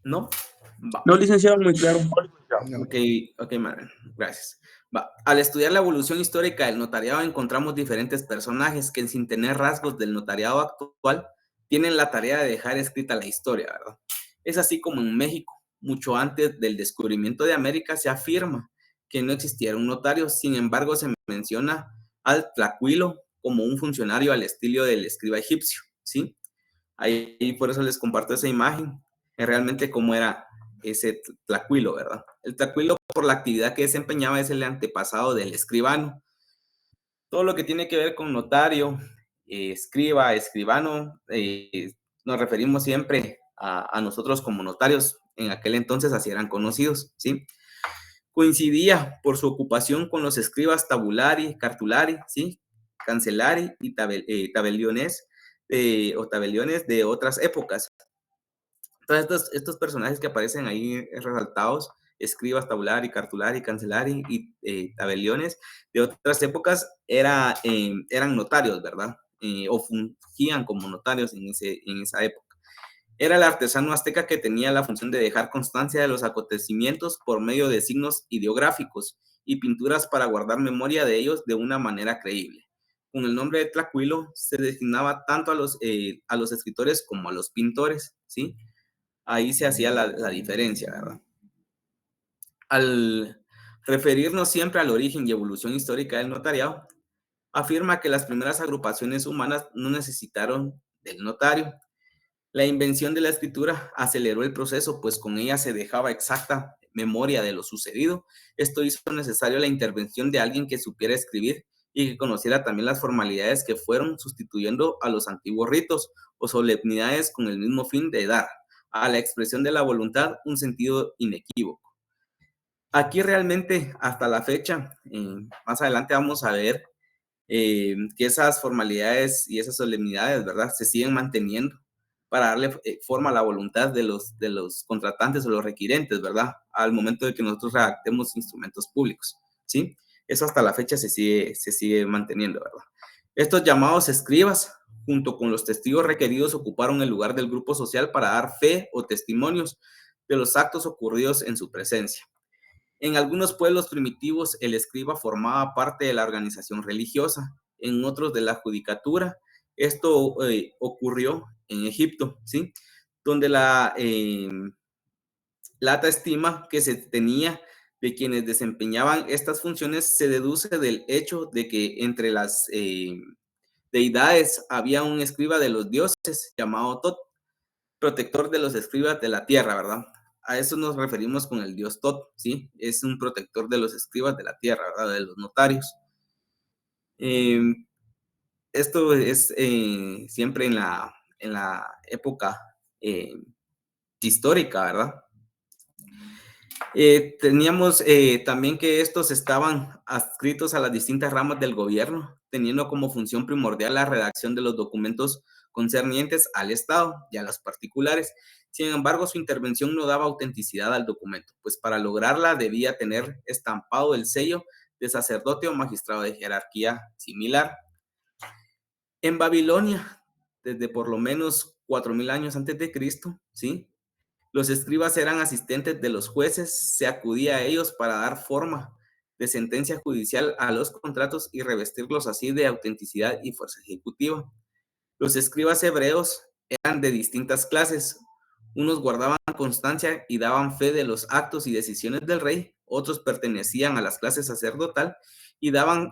¿No? Va. No, licenciado, muy claro. Ok, Manuel, gracias. Al estudiar la evolución histórica del notariado encontramos diferentes personajes que sin tener rasgos del notariado actual tienen la tarea de dejar escrita la historia, ¿verdad? Es así como en México, mucho antes del descubrimiento de América, se afirma que no existiera un notario, sin embargo se menciona al Tlacuilo como un funcionario al estilo del escriba egipcio, ¿sí? Ahí por eso les comparto esa imagen, realmente cómo era ese Tlacuilo, ¿verdad? El Tlacuilo, por la actividad que desempeñaba, es el antepasado del escribano. Todo lo que tiene que ver con notario, escriba, escribano, nos referimos siempre a nosotros como notarios. En aquel entonces así eran conocidos, ¿sí? Coincidía por su ocupación con los escribas tabulari, cartulari, ¿sí? Cancellari y tabelliones o tabelliones de otras épocas. Todos estos personajes que aparecen ahí resaltados, escribas, tabulari, cartulari, cancellari y tabelliones de otras épocas, eran notarios, ¿verdad? O fungían como notarios en esa época. Era el artesano azteca que tenía la función de dejar constancia de los acontecimientos por medio de signos ideográficos y pinturas para guardar memoria de ellos de una manera creíble. Con el nombre de Tlacuilo se designaba tanto a los escritores como a los pintores, ¿sí? Ahí se hacía la diferencia, ¿verdad? Al referirnos siempre al origen y evolución histórica del notariado, afirma que las primeras agrupaciones humanas no necesitaron del notario. La invención de la escritura aceleró el proceso, pues con ella se dejaba exacta memoria de lo sucedido. Esto hizo necesario la intervención de alguien que supiera escribir y que conociera también las formalidades que fueron sustituyendo a los antiguos ritos o solemnidades con el mismo fin de dar a la expresión de la voluntad un sentido inequívoco. Aquí realmente, hasta la fecha, más adelante vamos a ver que esas formalidades y esas solemnidades, ¿verdad?, se siguen manteniendo para darle forma a la voluntad de los contratantes o los requirentes, ¿verdad?, al momento de que nosotros redactemos instrumentos públicos, ¿sí? Eso hasta la fecha se sigue manteniendo, ¿verdad? Estos llamados escribas, junto con los testigos requeridos, ocuparon el lugar del grupo social para dar fe o testimonios de los actos ocurridos en su presencia. En algunos pueblos primitivos, el escriba formaba parte de la organización religiosa, en otros de la judicatura. Esto ocurrió en Egipto, ¿sí? Donde la alta estima que se tenía de quienes desempeñaban estas funciones se deduce del hecho de que entre las deidades había un escriba de los dioses llamado Tot, protector de los escribas de la tierra, ¿verdad? A eso nos referimos con el dios Tot, ¿sí? Es un protector de los escribas de la tierra, ¿verdad? De los notarios. Esto es siempre en la época histórica, ¿verdad? Teníamos también que estos estaban adscritos a las distintas ramas del gobierno, teniendo como función primordial la redacción de los documentos concernientes al Estado y a los particulares. Sin embargo, su intervención no daba autenticidad al documento, pues para lograrla debía tener estampado el sello de sacerdote o magistrado de jerarquía similar. En Babilonia, desde por lo menos 4000 años antes de Cristo, ¿sí?, los escribas eran asistentes de los jueces, se acudía a ellos para dar forma de sentencia judicial a los contratos y revestirlos así de autenticidad y fuerza ejecutiva. Los escribas hebreos eran de distintas clases. Unos guardaban constancia y daban fe de los actos y decisiones del rey, otros pertenecían a las clases sacerdotal y daban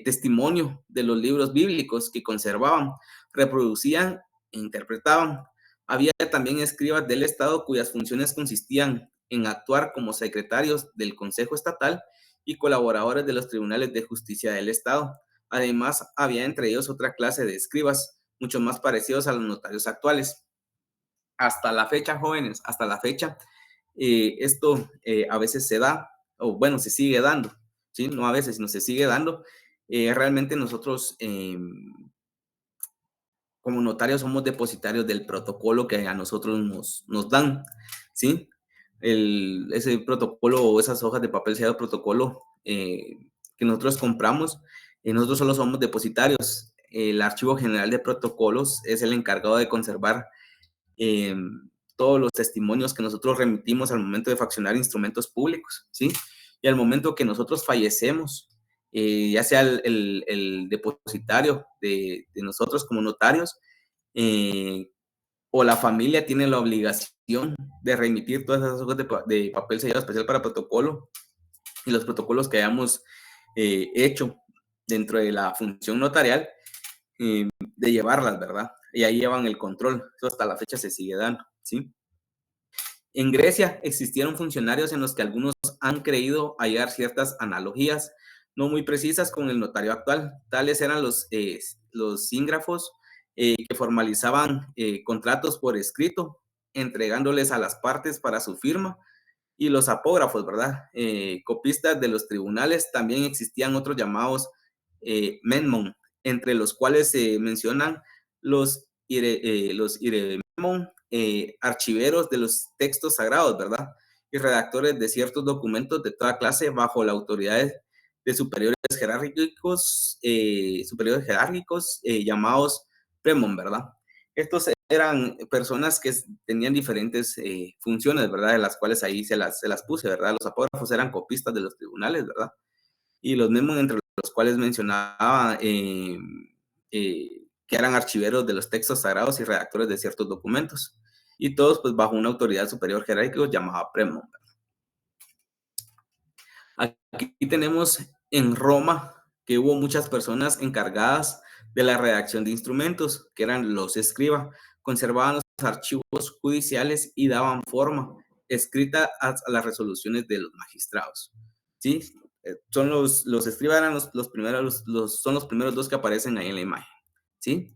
testimonio de los libros bíblicos que conservaban, reproducían e interpretaban. Había también escribas del Estado cuyas funciones consistían en actuar como secretarios del Consejo Estatal y colaboradores de los tribunales de justicia del Estado. Además, había entre ellos otra clase de escribas, mucho más parecidos a los notarios actuales. Hasta la fecha, jóvenes, hasta la fecha, esto a veces se da, o bueno, se sigue dando, ¿sí? No a veces, sino se sigue dando. Realmente nosotros como notarios somos depositarios del protocolo que a nosotros nos dan, ¿sí? Ese protocolo o esas hojas de papel sellado protocolo que nosotros compramos, nosotros solo somos depositarios. El Archivo General de Protocolos es el encargado de conservar todos los testimonios que nosotros remitimos al momento de faccionar instrumentos públicos, ¿sí? Y al momento que nosotros fallecemos, ya sea el depositario de nosotros como notarios, o la familia tiene la obligación de remitir todas esas hojas de papel sellado especial para protocolo y los protocolos que hayamos hecho dentro de la función notarial, de llevarlas, ¿verdad? Y ahí llevan el control. Eso hasta la fecha se sigue dando, ¿sí? En Grecia existieron funcionarios en los que algunos han creído hallar ciertas analogías no muy precisas con el notario actual. Tales eran los sígrafos que formalizaban contratos por escrito, entregándoles a las partes para su firma. y los apógrafos, ¿verdad? Copistas de los tribunales. También existían otros llamados menmon, entre los cuales se mencionan los iremon, archiveros de los textos sagrados, ¿verdad? Y redactores de ciertos documentos de toda clase bajo la autoridad de superiores jerárquicos, llamados premon, ¿verdad? Estos eran personas que tenían diferentes funciones, ¿verdad? De las cuales ahí se las puse, ¿verdad? Los apógrafos eran copistas de los tribunales, ¿verdad? Y los memon, entre los cuales mencionaba que eran archiveros de los textos sagrados y redactores de ciertos documentos. Y todos, pues, bajo una autoridad superior jerárquica llamada premon. Aquí tenemos en Roma que hubo muchas personas encargadas de la redacción de instrumentos, que eran los escribas, conservaban los archivos judiciales y daban forma escrita a las resoluciones de los magistrados. ¿Sí? Son los escribas eran los primeros, son los primeros dos que aparecen ahí en la imagen. ¿Sí?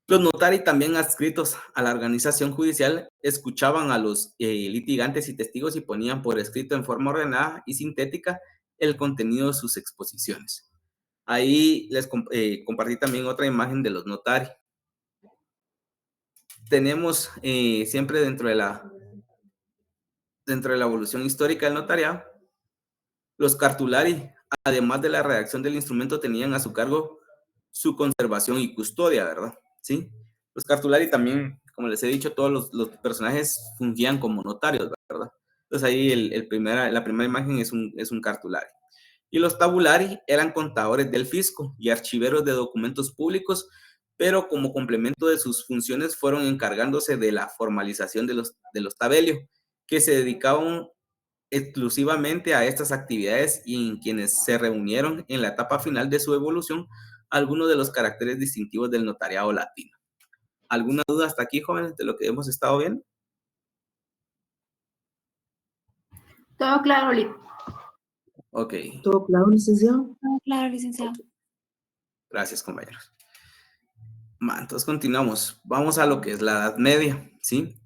Los notari, también adscritos a la organización judicial, escuchaban a los litigantes y testigos y ponían por escrito en forma ordenada y sintética el contenido de sus exposiciones. Ahí les compartí también otra imagen de los notari. Tenemos siempre dentro de la evolución histórica del notariado, los cartulari, además de la redacción del instrumento, tenían a su cargo su conservación y custodia, ¿verdad? ¿Sí? Los cartulari también, como les he dicho, todos los personajes fungían como notarios, ¿verdad? Entonces ahí la primera imagen es un cartulari. Y los tabulari eran contadores del fisco y archiveros de documentos públicos, pero como complemento de sus funciones fueron encargándose de la formalización de los tabelios, que se dedicaban exclusivamente a estas actividades y en quienes se reunieron en la etapa final de su evolución algunos de los caracteres distintivos del notariado latino. ¿Alguna duda hasta aquí, jóvenes, de lo que hemos estado viendo? Todo claro, Lick. Ok. ¿Todo claro, licenciado? Todo claro, licenciado. Gracias, compañeros. Entonces continuamos. Vamos a lo que es la Edad Media, ¿sí?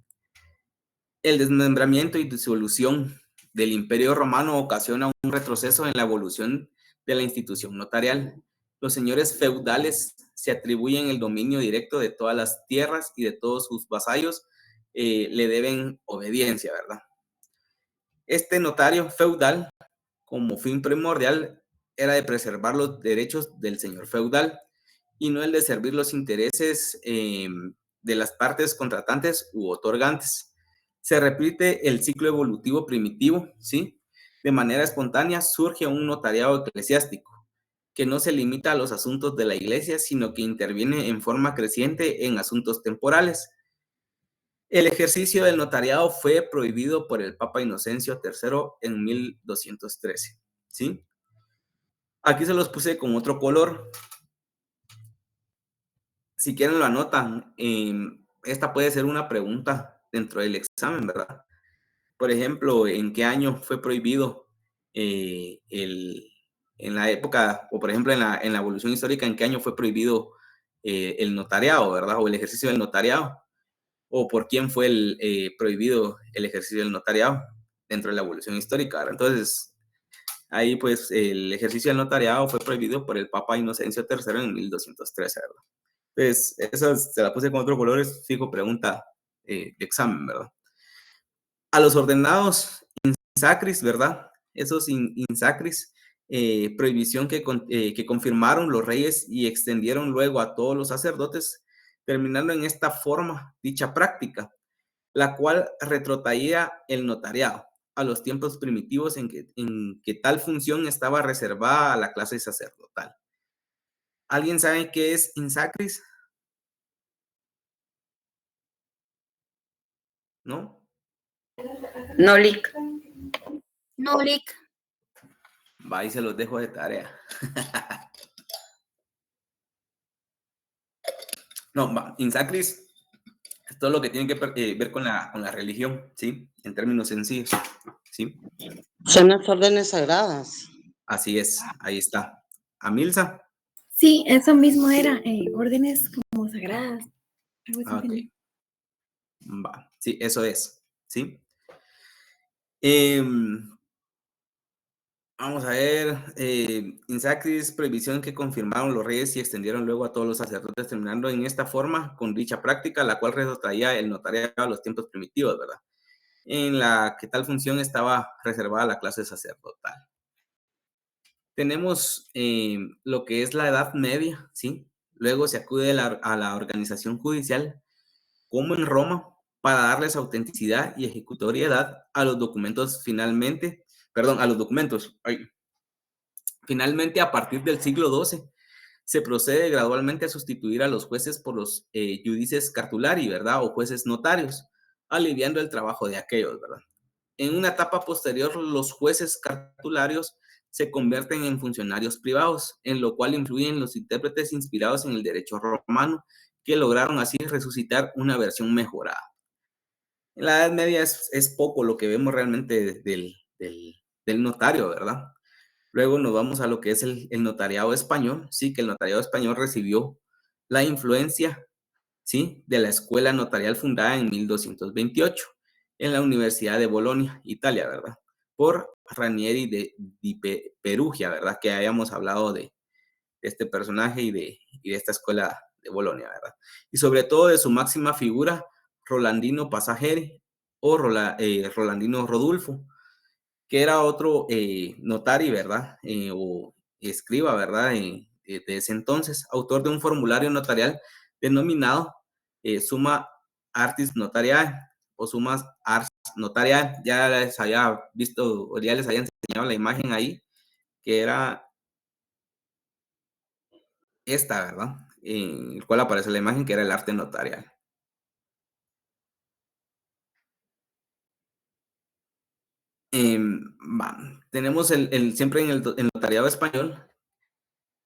El desmembramiento y disolución del Imperio Romano ocasiona un retroceso en la evolución de la institución notarial. Los señores feudales se atribuyen el dominio directo de todas las tierras y de todos sus vasallos le deben obediencia, ¿verdad? Este notario feudal, como fin primordial, era de preservar los derechos del señor feudal y no el de servir los intereses de las partes contratantes u otorgantes. Se repite el ciclo evolutivo primitivo, ¿sí? De manera espontánea surge un notariado eclesiástico que no se limita a los asuntos de la iglesia, sino que interviene en forma creciente en asuntos temporales. El ejercicio del notariado fue prohibido por el Papa Inocencio III en 1213, ¿sí? Aquí se los puse con otro color. Si quieren lo anotan. Esta puede ser una pregunta dentro del examen, ¿verdad? Por ejemplo, ¿en qué año fue prohibido en la época, o por ejemplo en la evolución histórica, en qué año fue prohibido el notariado, ¿verdad? O el ejercicio del notariado. O por quién fue prohibido el ejercicio del notariado dentro de la evolución histórica, ¿verdad? Entonces, ahí pues el ejercicio del notariado fue prohibido por el Papa Inocencio III en 1213, ¿verdad? Entonces, esa se la puse con otro color, es fijo pregunta de examen, ¿verdad? A los ordenados insacris, ¿verdad? Esos insacris, prohibición que confirmaron los reyes y extendieron luego a todos los sacerdotes, terminando en esta forma dicha práctica, la cual retrotraía el notariado a los tiempos primitivos en que tal función estaba reservada a la clase sacerdotal. ¿Alguien sabe qué es insacris? ¿No? No, Lick. No, Lick. Va, y se los dejo de tarea. No, va, insacris es todo lo que tiene que ver con la religión, ¿sí? En términos sencillos, ¿sí? Son las órdenes sagradas. Así es, ahí está. ¿Amilza? Sí, eso mismo era, órdenes como sagradas. Algo así Ok. tenía. Va, sí, eso es, ¿sí? Vamos a ver, in sacris, prohibición que confirmaron los reyes y extendieron luego a todos los sacerdotes, terminando en esta forma con dicha práctica, la cual retrotraía el notariado a los tiempos primitivos, ¿verdad? En la que tal función estaba reservada a la clase sacerdotal. Tenemos lo que es la Edad Media, ¿sí? Luego se acude a la organización judicial, como en Roma, para darles autenticidad y ejecutoriedad a los documentos finalmente, Finalmente, a partir del siglo XII, se procede gradualmente a sustituir a los jueces por los judices cartulari, ¿verdad? O jueces notarios, aliviando el trabajo de aquellos, ¿verdad? En una etapa posterior, los jueces cartularios se convierten en funcionarios privados, en lo cual influyen los intérpretes inspirados en el derecho romano, que lograron así resucitar una versión mejorada. En la Edad Media es poco lo que vemos realmente del notario, ¿verdad? Luego nos vamos a lo que es el notariado español, sí, que el notariado español recibió la influencia, sí, de la escuela notarial fundada en 1228 en la Universidad de Bolonia, Italia, ¿verdad? Por Ranieri de Perugia, ¿verdad? Que habíamos hablado de este personaje y de esta escuela de Bolonia, ¿verdad? Y sobre todo de su máxima figura, Rolandino Pasageri o Rolandino Rodulfo, que era otro notario, ¿verdad? O escriba, ¿verdad? De ese entonces, autor de un formulario notarial denominado Summa Artis Notariae o Summa Ars Notariae. Ya les había visto, o ya les había enseñado la imagen ahí, que era esta, ¿verdad? En el cual aparece la imagen que era el arte notarial. Tenemos siempre en el notariado español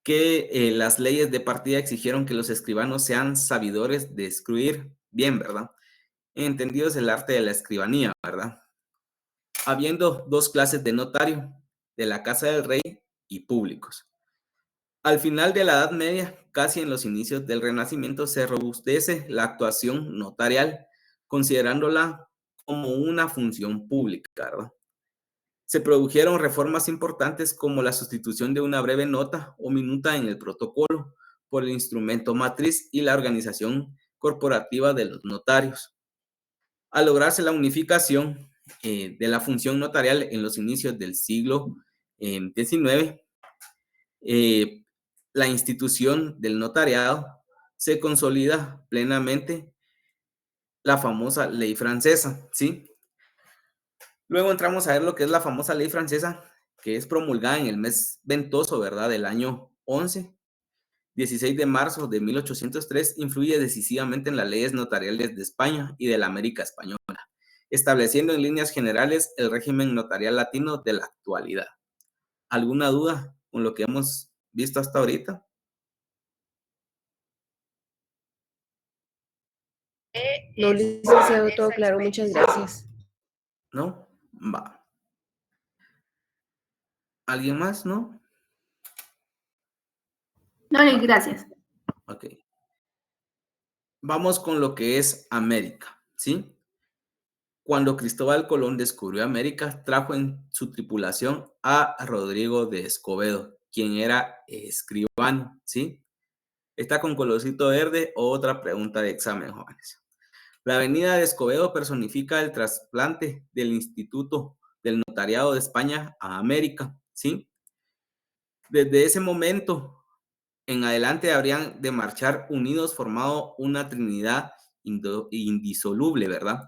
que las leyes de partida exigieron que los escribanos sean sabidores de escribir bien, ¿verdad? Entendidos el arte de la escribanía, ¿verdad? Habiendo dos clases de notario, de la casa del rey y públicos. Al final de la Edad Media, casi en los inicios del Renacimiento, se robustece la actuación notarial, considerándola como una función pública, ¿verdad? Se produjeron reformas importantes como la sustitución de una breve nota o minuta en el protocolo por el instrumento matriz y la organización corporativa de los notarios. Al lograrse la unificación de la función notarial en los inicios del siglo XIX, la institución del notariado se consolida plenamente, la famosa ley francesa, ¿sí? Luego entramos a ver lo que es la famosa ley francesa, que es promulgada en el mes ventoso, ¿verdad? Del año 16 de marzo de 1803, influye decisivamente en las leyes notariales de España y de la América española, estableciendo en líneas generales el régimen notarial latino de la actualidad. ¿Alguna duda con lo que hemos visto hasta ahorita? No, licenciado, todo claro, muchas gracias. ¿No? Va. ¿Alguien más? ¿No? No, gracias. Ok. Vamos con lo que es América, ¿sí? Cuando Cristóbal Colón descubrió América, trajo en su tripulación a Rodrigo de Escobedo, quien era escribano, ¿sí? Está con colorcito verde. Otra pregunta de examen, jóvenes. La venida de Escobedo personifica el trasplante del Instituto del Notariado de España a América, ¿sí? Desde ese momento en adelante habrían de marchar unidos formando una trinidad indisoluble, ¿verdad?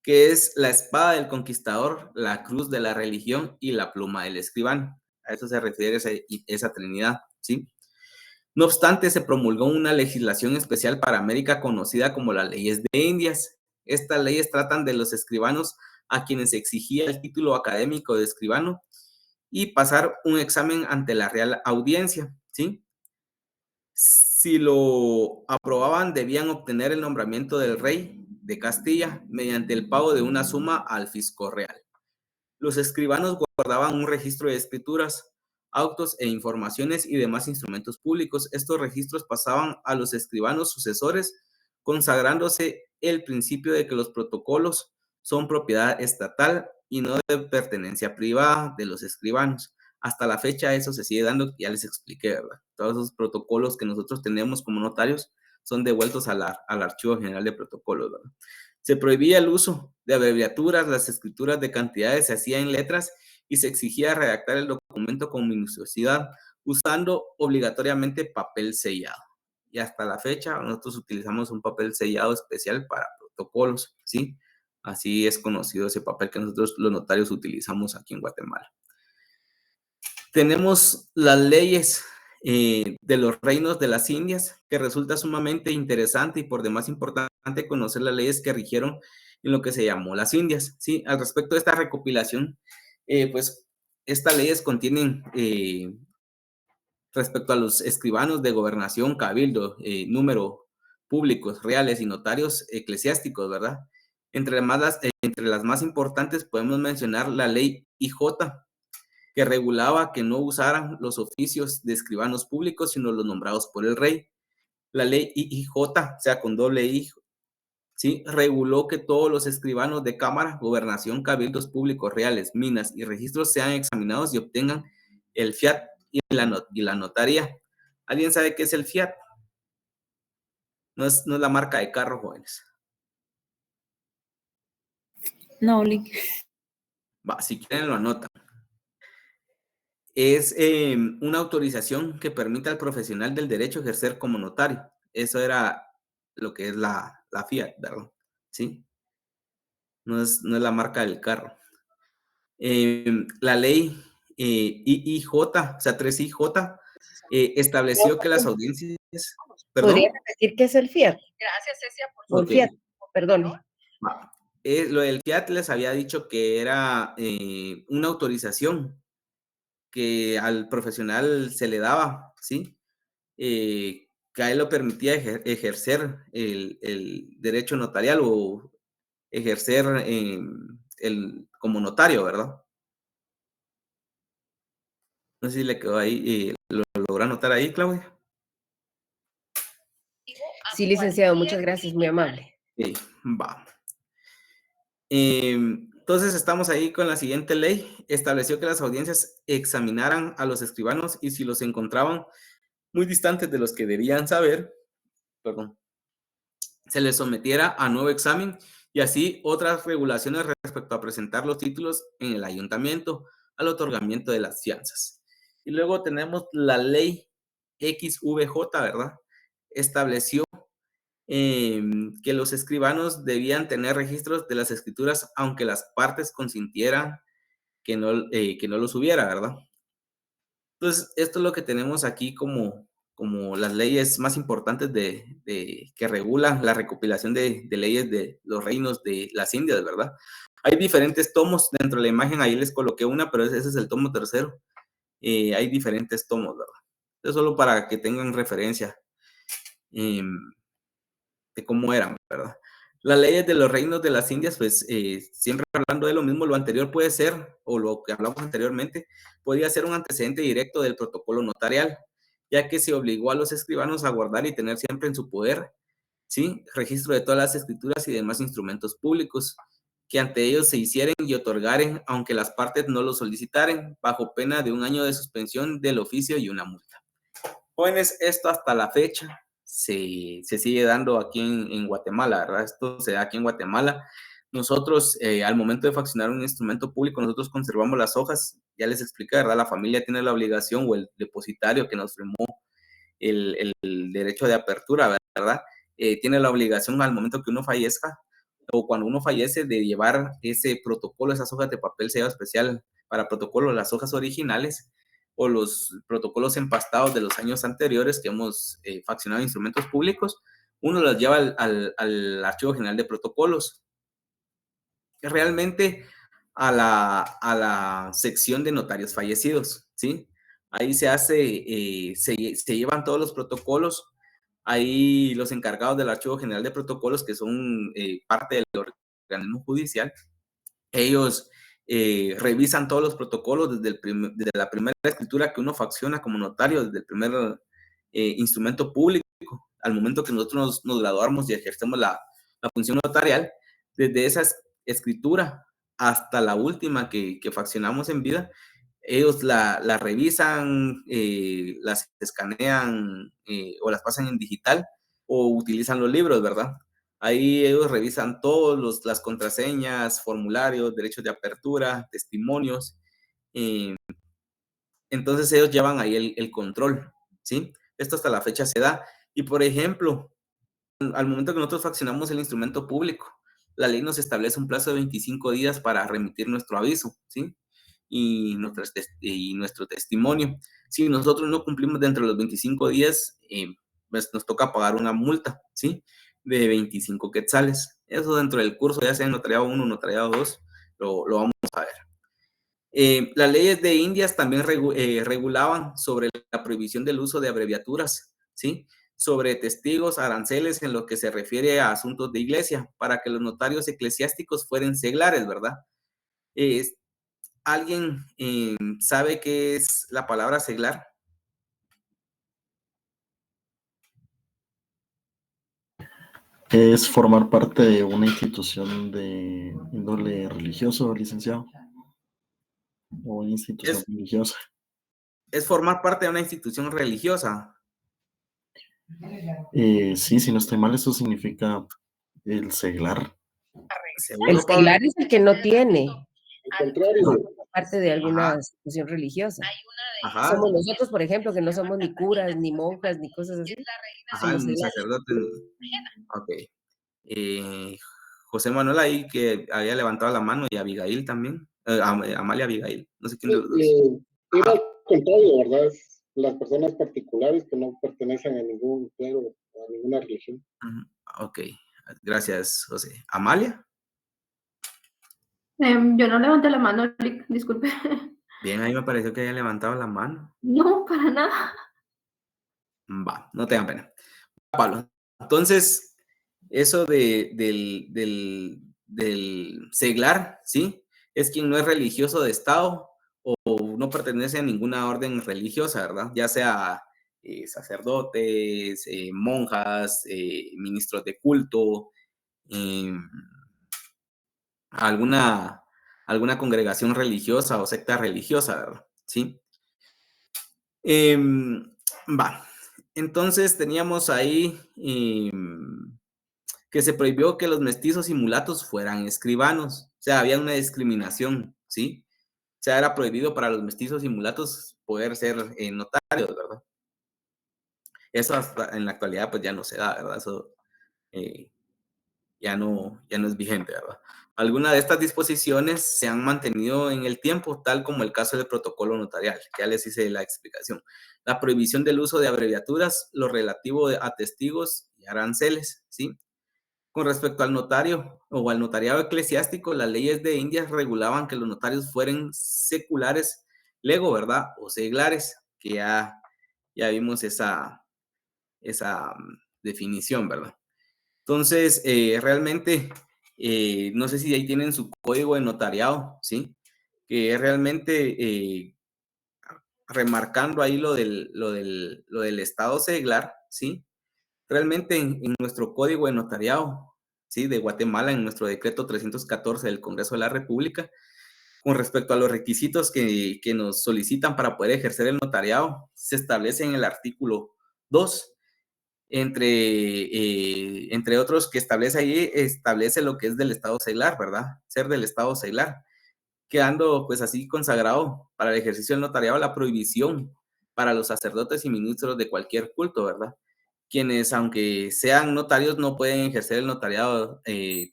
Que es la espada del conquistador, la cruz de la religión y la pluma del escribano. A eso se refiere esa trinidad, ¿sí? No obstante, se promulgó una legislación especial para América conocida como las leyes de Indias. Estas leyes tratan de los escribanos a quienes se exigía el título académico de escribano y pasar un examen ante la Real Audiencia, ¿sí? Si lo aprobaban, debían obtener el nombramiento del rey de Castilla mediante el pago de una suma al fisco real. Los escribanos guardaban un registro de escrituras, autos e informaciones y demás instrumentos públicos. Estos registros pasaban a los escribanos sucesores, consagrándose el principio de que los protocolos son propiedad estatal y no de pertenencia privada de los escribanos. Hasta la fecha eso se sigue dando, ya les expliqué, ¿verdad? Todos esos protocolos que nosotros tenemos como notarios son devueltos al Archivo General de Protocolos, ¿verdad? Se prohibía el uso de abreviaturas, las escrituras de cantidades se hacía en letras y se exigía redactar el documento con minuciosidad, usando obligatoriamente papel sellado. Y hasta la fecha nosotros utilizamos un papel sellado especial para protocolos, ¿sí? Así es conocido ese papel que nosotros los notarios utilizamos aquí en Guatemala. Tenemos las leyes de los reinos de las Indias, que resulta sumamente interesante y por demás importante conocer las leyes que rigieron en lo que se llamó las Indias, ¿sí? Al respecto de esta recopilación, pues estas leyes contienen respecto a los escribanos de gobernación, cabildo, número públicos, reales y notarios eclesiásticos, ¿verdad? Entre las más importantes podemos mencionar la ley IJ, que regulaba que no usaran los oficios de escribanos públicos, sino los nombrados por el rey. La ley IJ, o sea, con doble I, ¿sí? Reguló que todos los escribanos de cámara, gobernación, cabildos públicos, reales, minas y registros sean examinados y obtengan el fiat y la notaría. ¿Alguien sabe qué es el fiat? No es la marca de carro, jóvenes. No, Lick. Va, si quieren lo anotan. Es una autorización que permite al profesional del derecho ejercer como notario. Eso era lo que es la fiat, ¿verdad? ¿Sí? No es la marca del carro. La ley IIJ, o sea, 3IJ, estableció que las audiencias... ¿Perdón? ¿Podría repetir qué es el fiat? Gracias, Cecia, por O el fiat, perdón. Lo del fiat les había dicho que era una autorización que al profesional se le daba, ¿sí? Que a él lo permitía ejercer el derecho notarial o ejercer como notario, ¿verdad? No sé si le quedó ahí, ¿lo logra anotar ahí, Claudia? Sí, licenciado, muchas gracias, muy amable. Sí, va. Entonces estamos ahí con la siguiente ley. Estableció que las audiencias examinaran a los escribanos y si los encontraban muy distantes de los que debían saber, perdón, se les sometiera a nuevo examen y así otras regulaciones respecto a presentar los títulos en el ayuntamiento al otorgamiento de las fianzas. Y luego tenemos la ley XVJ, ¿verdad? Estableció que los escribanos debían tener registros de las escrituras aunque las partes consintieran que no los hubiera, ¿verdad? Entonces, esto es lo que tenemos aquí como las leyes más importantes que regulan la recopilación de leyes de los reinos de las Indias, ¿verdad? Hay diferentes tomos dentro de la imagen, ahí les coloqué una, pero ese es el tomo tercero. Hay diferentes tomos, ¿verdad? Es solo para que tengan referencia de cómo eran, ¿verdad? Las leyes de los reinos de las Indias, pues siempre hablando de lo mismo, lo anterior puede ser, o lo que hablamos anteriormente, podría ser un antecedente directo del protocolo notarial, ya que se obligó a los escribanos a guardar y tener siempre en su poder, ¿sí? Registro de todas las escrituras y demás instrumentos públicos, que ante ellos se hicieren y otorgaren, aunque las partes no lo solicitaren, bajo pena de 1 año de suspensión del oficio y una multa. Jóvenes, esto hasta la fecha se sigue dando aquí en Guatemala, ¿verdad? Esto se da aquí en Guatemala. Nosotros, al momento de faccionar un instrumento público, nosotros conservamos las hojas. Ya les expliqué, ¿verdad? La familia tiene la obligación, o el depositario que nos firmó el derecho de apertura, ¿verdad? Tiene la obligación al momento que uno fallezca, o cuando uno fallece, de llevar ese protocolo, esas hojas de papel sellado especial para protocolo, las hojas originales, o los protocolos empastados de los años anteriores que hemos faccionado instrumentos públicos, uno los lleva al Archivo General de Protocolos. Realmente a la sección de notarios fallecidos, ¿sí? Ahí se hace, se llevan todos los protocolos, ahí los encargados del Archivo General de Protocolos, que son parte del organismo judicial, ellos revisan todos los protocolos desde la primera escritura que uno facciona como notario, desde el primer instrumento público, al momento que nosotros nos graduamos y ejercemos la función notarial, desde esa escritura hasta la última que faccionamos en vida, ellos la revisan, las escanean o las pasan en digital o utilizan los libros, ¿verdad? Ahí ellos revisan todas las contraseñas, formularios, derechos de apertura, testimonios. Entonces ellos llevan ahí el control, ¿sí? Esto hasta la fecha se da. Y por ejemplo, al momento que nosotros faccionamos el instrumento público, la ley nos establece un plazo de 25 días para remitir nuestro aviso, ¿sí? Y nuestro testimonio. Si nosotros no cumplimos dentro de los 25 días, pues nos toca pagar una multa, ¿sí? De 25 quetzales. Eso dentro del curso, ya sea en notariado 1 o notariado 2, lo vamos a ver. Las leyes de Indias también regulaban sobre la prohibición del uso de abreviaturas, ¿sí? Sobre testigos, aranceles en lo que se refiere a asuntos de iglesia, para que los notarios eclesiásticos fueran seglares, ¿verdad? ¿Alguien sabe qué es la palabra seglar? Es formar parte de una institución de índole religioso, licenciado. O una institución religiosa. Es formar parte de una institución religiosa. Sí, si no estoy mal, eso significa el seglar. El seglar es el que no tiene. Al contrario. Parte de alguna institución religiosa. Ajá. Somos nosotros, por ejemplo, que no somos ni curas, ni monjas, ni cosas así. Ajá, un sacerdote. Ok. José Manuel ahí que había levantado la mano y Abigail también. Amalia Abigail. No sé quién de los dos. Era al contrario, ¿verdad? Las personas particulares que no pertenecen a ningún clero o a ninguna religión. Ok. Gracias, José. ¿Amalia? Yo no levanté la mano, disculpe. Bien, ahí me pareció que había levantado la mano. No, para nada. Va, no tengan pena. Pablo. Entonces, eso del seglar, ¿sí? Es quien no es religioso de Estado o no pertenece a ninguna orden religiosa, ¿verdad? Ya sea sacerdotes, monjas, ministros de culto, alguna congregación religiosa o secta religiosa, ¿verdad? ¿Sí? Va. Entonces teníamos ahí que se prohibió que los mestizos y mulatos fueran escribanos. O sea, había una discriminación, ¿sí? O sea, era prohibido para los mestizos y mulatos poder ser notarios, ¿verdad? Eso hasta en la actualidad pues ya no se da, ¿verdad? Eso ya no es vigente, ¿verdad? Algunas de estas disposiciones se han mantenido en el tiempo, tal como el caso del protocolo notarial, que ya les hice la explicación. La prohibición del uso de abreviaturas, lo relativo a testigos y aranceles, ¿sí? Con respecto al notario o al notariado eclesiástico, las leyes de Indias regulaban que los notarios fueran seculares, lego, ¿verdad? O seglares, que ya vimos esa definición, ¿verdad? Entonces, realmente, no sé si ahí tienen su código de notariado, ¿sí? Que es realmente remarcando ahí lo del estado seglar, ¿sí? Realmente en nuestro código de notariado, ¿sí? De Guatemala, en nuestro decreto 314 del Congreso de la República, con respecto a los requisitos que nos solicitan para poder ejercer el notariado, se establece en el artículo 2, entre otros que establece ahí, establece lo que es del estado seglar, ¿verdad? Ser del estado seglar, quedando pues así consagrado para el ejercicio del notariado la prohibición para los sacerdotes y ministros de cualquier culto, ¿verdad? Quienes, aunque sean notarios, no pueden ejercer el notariado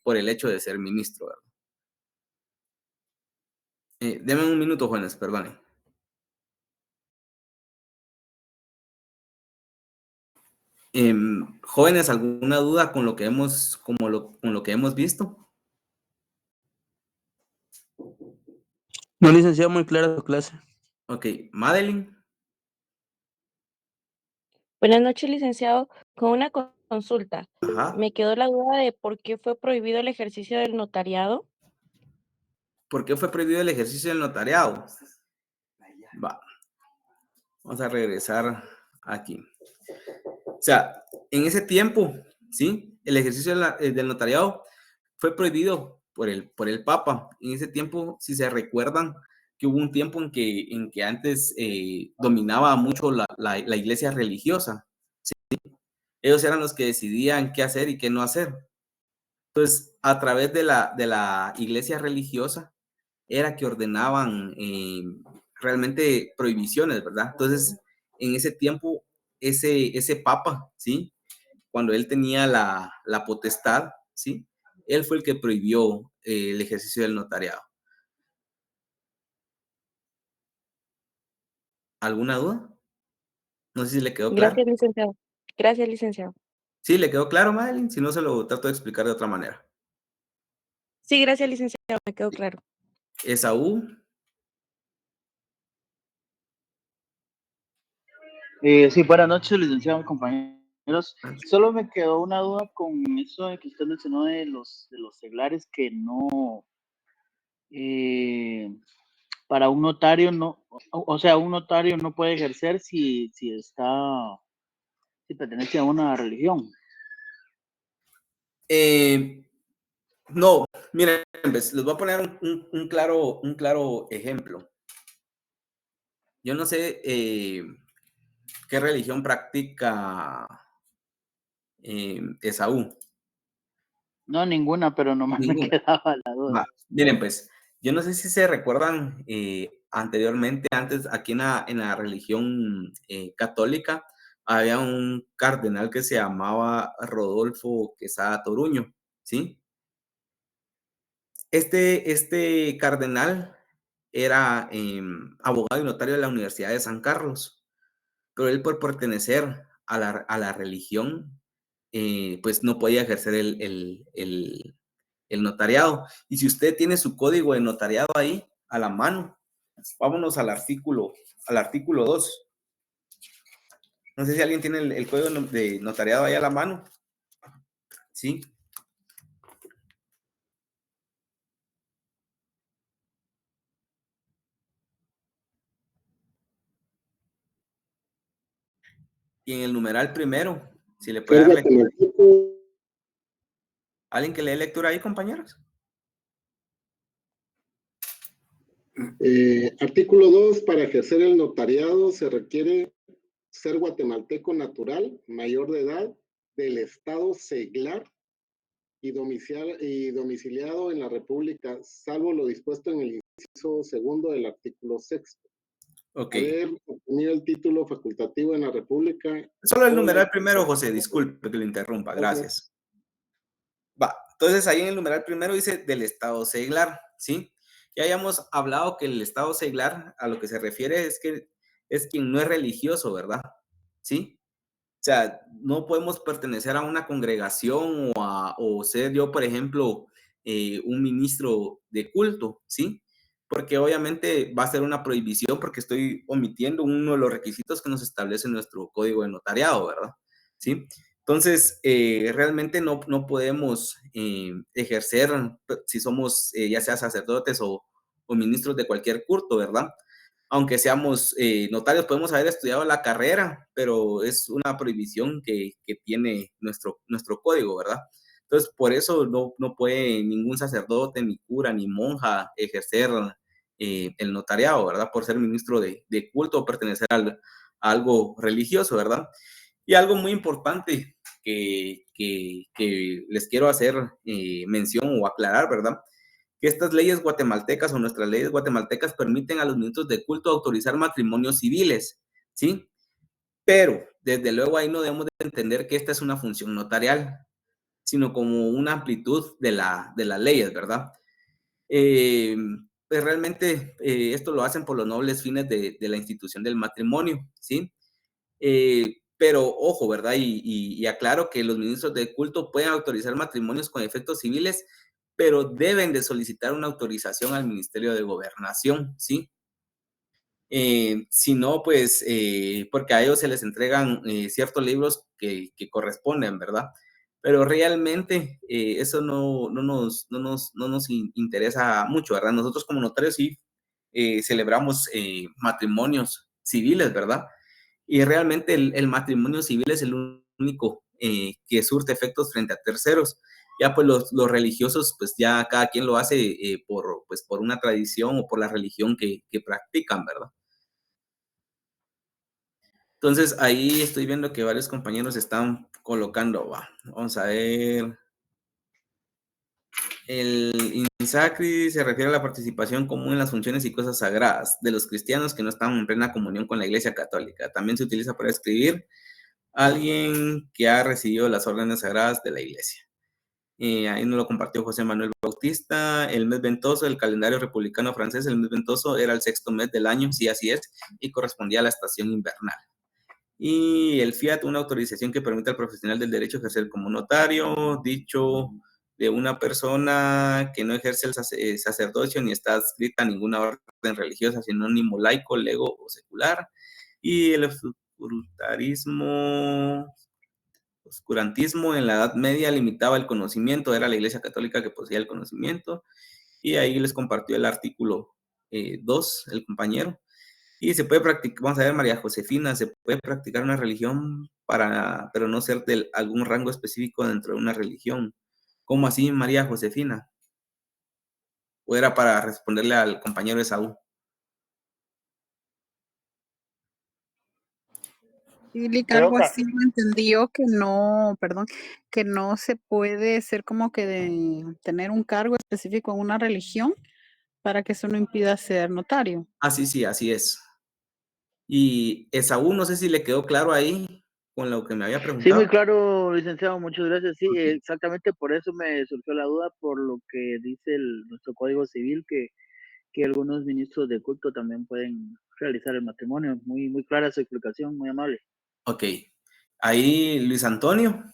por el hecho de ser ministro, ¿verdad? Deme un minuto, jóvenes, perdonen. Jóvenes, ¿alguna duda con lo que hemos, con lo que hemos visto? No, licenciado, muy clara su clase. Ok, Madeline. Buenas noches, licenciado. Con una consulta. Ajá. Me quedó la duda de por qué fue prohibido el ejercicio del notariado. ¿Por qué fue prohibido el ejercicio del notariado? Va. Vamos a regresar aquí. O sea, en ese tiempo, ¿sí? El ejercicio del notariado fue prohibido por el Papa. En ese tiempo, si se recuerdan, que hubo un tiempo en que antes dominaba mucho la iglesia religiosa. ¿Sí? Ellos eran los que decidían qué hacer y qué no hacer. Entonces, a través de la iglesia religiosa, era que ordenaban realmente prohibiciones, ¿verdad? Entonces, en ese tiempo, ese Papa, ¿sí? Cuando él tenía la potestad, ¿sí? Él fue el que prohibió el ejercicio del notariado. ¿Alguna duda? No sé si le quedó claro. Gracias, licenciado. Gracias, licenciado. ¿Sí le quedó claro, Madeline? Si no, se lo trato de explicar de otra manera. Sí, gracias, licenciado. Me quedó claro. Esaú. Sí, buenas noches, licenciado, compañeros. Solo me quedó una duda con eso de que usted mencionó de los seglares que no, para un notario no, o sea, un notario no puede ejercer si pertenece a una religión. No, miren, les voy a poner un claro ejemplo. Yo no sé qué religión practica Esaú. No, ninguna, pero nomás me quedaba la duda. Miren, pues, yo no sé si se recuerdan anteriormente, antes aquí en la religión católica, había un cardenal que se llamaba Rodolfo Quesada Toruño, ¿sí? Este cardenal era abogado y notario de la Universidad de San Carlos, pero él por pertenecer a la religión, pues no podía ejercer el notariado. Y si usted tiene su código de notariado ahí a la mano, vámonos al artículo 2. No sé si alguien tiene el código de notariado ahí a la mano. Sí. Y en el numeral primero, si le puede dar lectura. ¿Alguien que lee lectura ahí, compañeros? Artículo 2. Para ejercer el notariado se requiere ser guatemalteco natural, mayor de edad, del estado seglar y domiciliado en la República, salvo lo dispuesto en el inciso segundo del artículo 6. Ok. Haber obtenido el título facultativo en la República. Solo el numeral primero, José, disculpe que lo interrumpa, gracias. Va, entonces ahí en el numeral primero dice del estado seglar, ¿sí? Ya habíamos hablado que el estado seglar a lo que se refiere es que es quien no es religioso, ¿verdad? ¿Sí? O sea, no podemos pertenecer a una congregación o ser yo, por ejemplo, un ministro de culto, ¿sí? Porque obviamente va a ser una prohibición porque estoy omitiendo uno de los requisitos que nos establece nuestro código de notariado, ¿verdad? ¿Sí? Entonces, realmente no podemos ejercer, si somos ya sea sacerdotes o ministros de cualquier culto, ¿verdad? Aunque seamos notarios, podemos haber estudiado la carrera, pero es una prohibición que tiene nuestro código, ¿verdad? Entonces, por eso no puede ningún sacerdote, ni cura, ni monja ejercer el notariado, ¿verdad? Por ser ministro de culto o pertenecer a algo religioso, ¿verdad? Y algo muy importante que les quiero hacer mención o aclarar, ¿verdad? Que estas leyes guatemaltecas o nuestras leyes guatemaltecas permiten a los ministros de culto autorizar matrimonios civiles, ¿sí? Pero, desde luego, ahí no debemos de entender que esta es una función notarial, sino como una amplitud de las leyes, ¿verdad? Pues realmente esto lo hacen por los nobles fines de la institución del matrimonio, ¿sí? Pero ojo, ¿verdad? Y aclaro que los ministros de culto pueden autorizar matrimonios con efectos civiles, pero deben de solicitar una autorización al Ministerio de Gobernación, ¿sí? Si no, pues, porque a ellos se les entregan ciertos libros que corresponden, ¿verdad? Pero realmente eso no nos interesa mucho, ¿verdad? Nosotros como notarios sí celebramos matrimonios civiles, ¿verdad? Y realmente el matrimonio civil es el único que surte efectos frente a terceros. Ya pues los religiosos, pues ya cada quien lo hace por una tradición o por la religión que practican, ¿verdad? Entonces ahí estoy viendo que varios compañeros están colocando, vamos a ver. El insacri se refiere a la participación común en las funciones y cosas sagradas de los cristianos que no están en plena comunión con la Iglesia Católica. También se utiliza para escribir a alguien que ha recibido las órdenes sagradas de la Iglesia. Ahí nos lo compartió José Manuel Bautista. El mes ventoso del calendario republicano francés, el mes ventoso era el 6º mes del año, sí, así es, y correspondía a la estación invernal. Y el fiat, una autorización que permite al profesional del derecho ejercer como notario, dicho de una persona que no ejerce el sacerdocio ni está adscrita a ninguna orden religiosa, sinónimo laico, lego o secular. Y el oscurantismo en la Edad Media limitaba el conocimiento, era la Iglesia Católica que poseía el conocimiento. Y ahí les compartió el artículo 2, el compañero. Y se puede practicar, vamos a ver, María Josefina, se puede practicar una religión pero no ser de algún rango específico dentro de una religión. ¿Cómo así, María Josefina? ¿O era para responderle al compañero Esaú? Algo así lo entendió que no, perdón, que no se puede ser como que tener un cargo específico en una religión para que eso no impida ser notario. Sí, así es. Y Esaú, no sé si le quedó claro ahí con lo que me había preguntado. Sí, muy claro, licenciado, muchas gracias. Sí, exactamente por eso me surgió la duda, por lo que dice nuestro Código Civil, que algunos ministros de culto también pueden realizar el matrimonio. Muy, muy clara su explicación, muy amable. Ok. Ahí, Luis Antonio.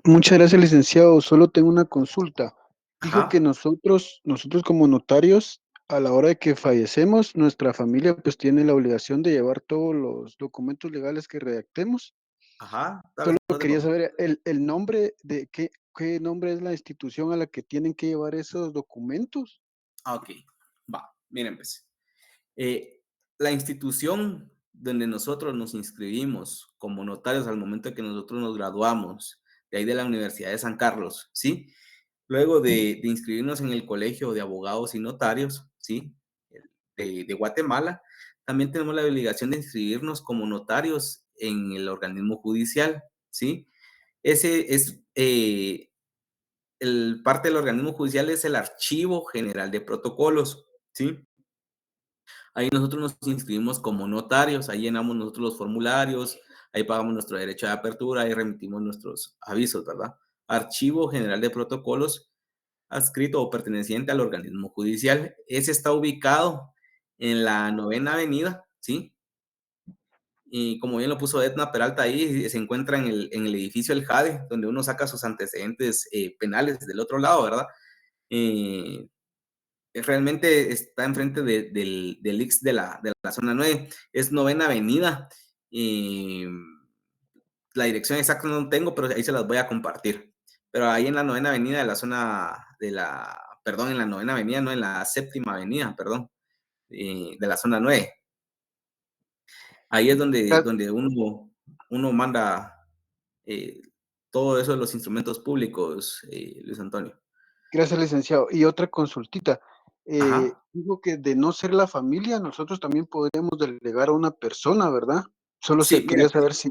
Muchas gracias, licenciado. Solo tengo una consulta. Dijo Ajá. que nosotros como notarios, a la hora de que fallecemos, nuestra familia pues tiene la obligación de llevar todos los documentos legales que redactemos. Ajá. Solo quería saber el nombre de qué nombre es la institución a la que tienen que llevar esos documentos. Ok, va, miren pues. La institución donde nosotros nos inscribimos como notarios al momento de que nosotros nos graduamos, de ahí de la Universidad de San Carlos, ¿sí? Luego de inscribirnos en el Colegio de Abogados y Notarios, ¿sí? De Guatemala, también tenemos la obligación de inscribirnos como notarios en el organismo judicial, ¿sí? Ese es, parte del organismo judicial es el Archivo General de Protocolos, ¿sí? Ahí nosotros nos inscribimos como notarios, ahí llenamos nosotros los formularios, ahí pagamos nuestro derecho de apertura, ahí remitimos nuestros avisos, ¿verdad? Archivo General de Protocolos, adscrito o perteneciente al organismo judicial. Ese está ubicado en la 9ª Avenida, ¿sí? Y como bien lo puso Edna Peralta ahí, se encuentra en el edificio El Jade, donde uno saca sus antecedentes penales del otro lado, ¿verdad? Realmente está enfrente del IX de la zona 9, es 9ª Avenida. La dirección exacta no tengo, pero ahí se las voy a compartir. Pero ahí en la 9ª Avenida de la zona perdón, en la 9ª Avenida, no, en la 7ª Avenida, perdón, de la zona 9. Ahí es donde uno manda todo eso de los instrumentos públicos, Luis Antonio. Gracias, licenciado. Y otra consultita. Dijo que de no ser la familia, nosotros también podríamos delegar a una persona, ¿verdad? Solo Sí, quería saber si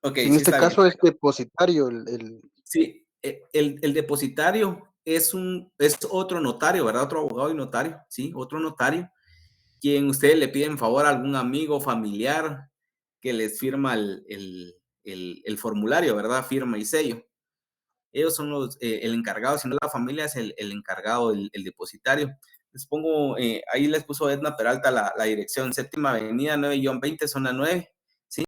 okay, en sí este está caso bien. es depositario Sí, el depositario es otro notario, ¿verdad? Otro abogado y notario, ¿sí? Otro notario, quien ustedes le piden favor a algún amigo, familiar, que les firma el formulario, ¿verdad? Firma y sello. Ellos son el encargado, si no la familia es el encargado, el depositario. Les pongo, ahí les puso Edna Peralta la dirección, 7ª Avenida 9-20, zona 9, ¿sí?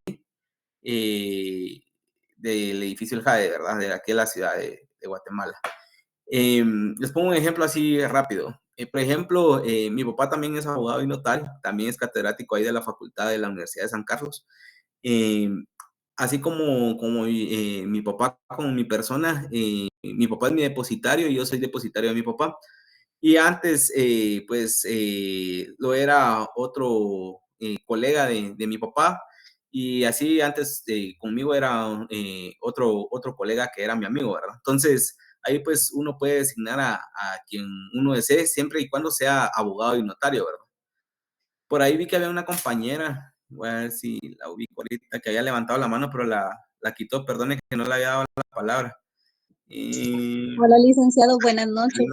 Del edificio El Jade, ¿verdad? De aquí de la ciudad de Guatemala. Les pongo un ejemplo así rápido. Por ejemplo, mi papá también es abogado y notario, también es catedrático ahí de la Facultad de la Universidad de San Carlos. Así como mi papá con mi persona, mi papá es mi depositario y yo soy depositario de mi papá. Y antes, lo era otro colega de mi papá, Y así antes conmigo era otro colega que era mi amigo, ¿verdad? Entonces, ahí pues uno puede designar a quien uno desee, siempre y cuando sea abogado y notario, ¿verdad? Por ahí vi que había una compañera, voy a ver si la ubico ahorita, que había levantado la mano, pero la quitó, perdone que no le había dado la palabra. Hola, licenciado, buenas noches.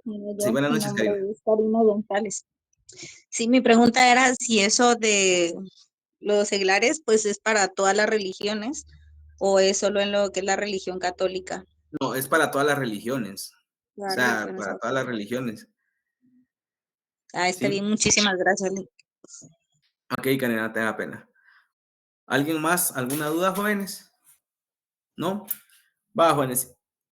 Sí, buenas Mi noches, nombre Karina. es Karina González. Sí, mi pregunta era si eso de los seglares, pues es para todas las religiones o es solo en lo que es la religión católica. No, es para todas las religiones. O Las sea, religiones, para ok. todas las religiones. Ah, está bien, muchísimas gracias. Ok, Karina, no te da pena. ¿Alguien más? ¿Alguna duda, jóvenes? ¿No? Va, jóvenes.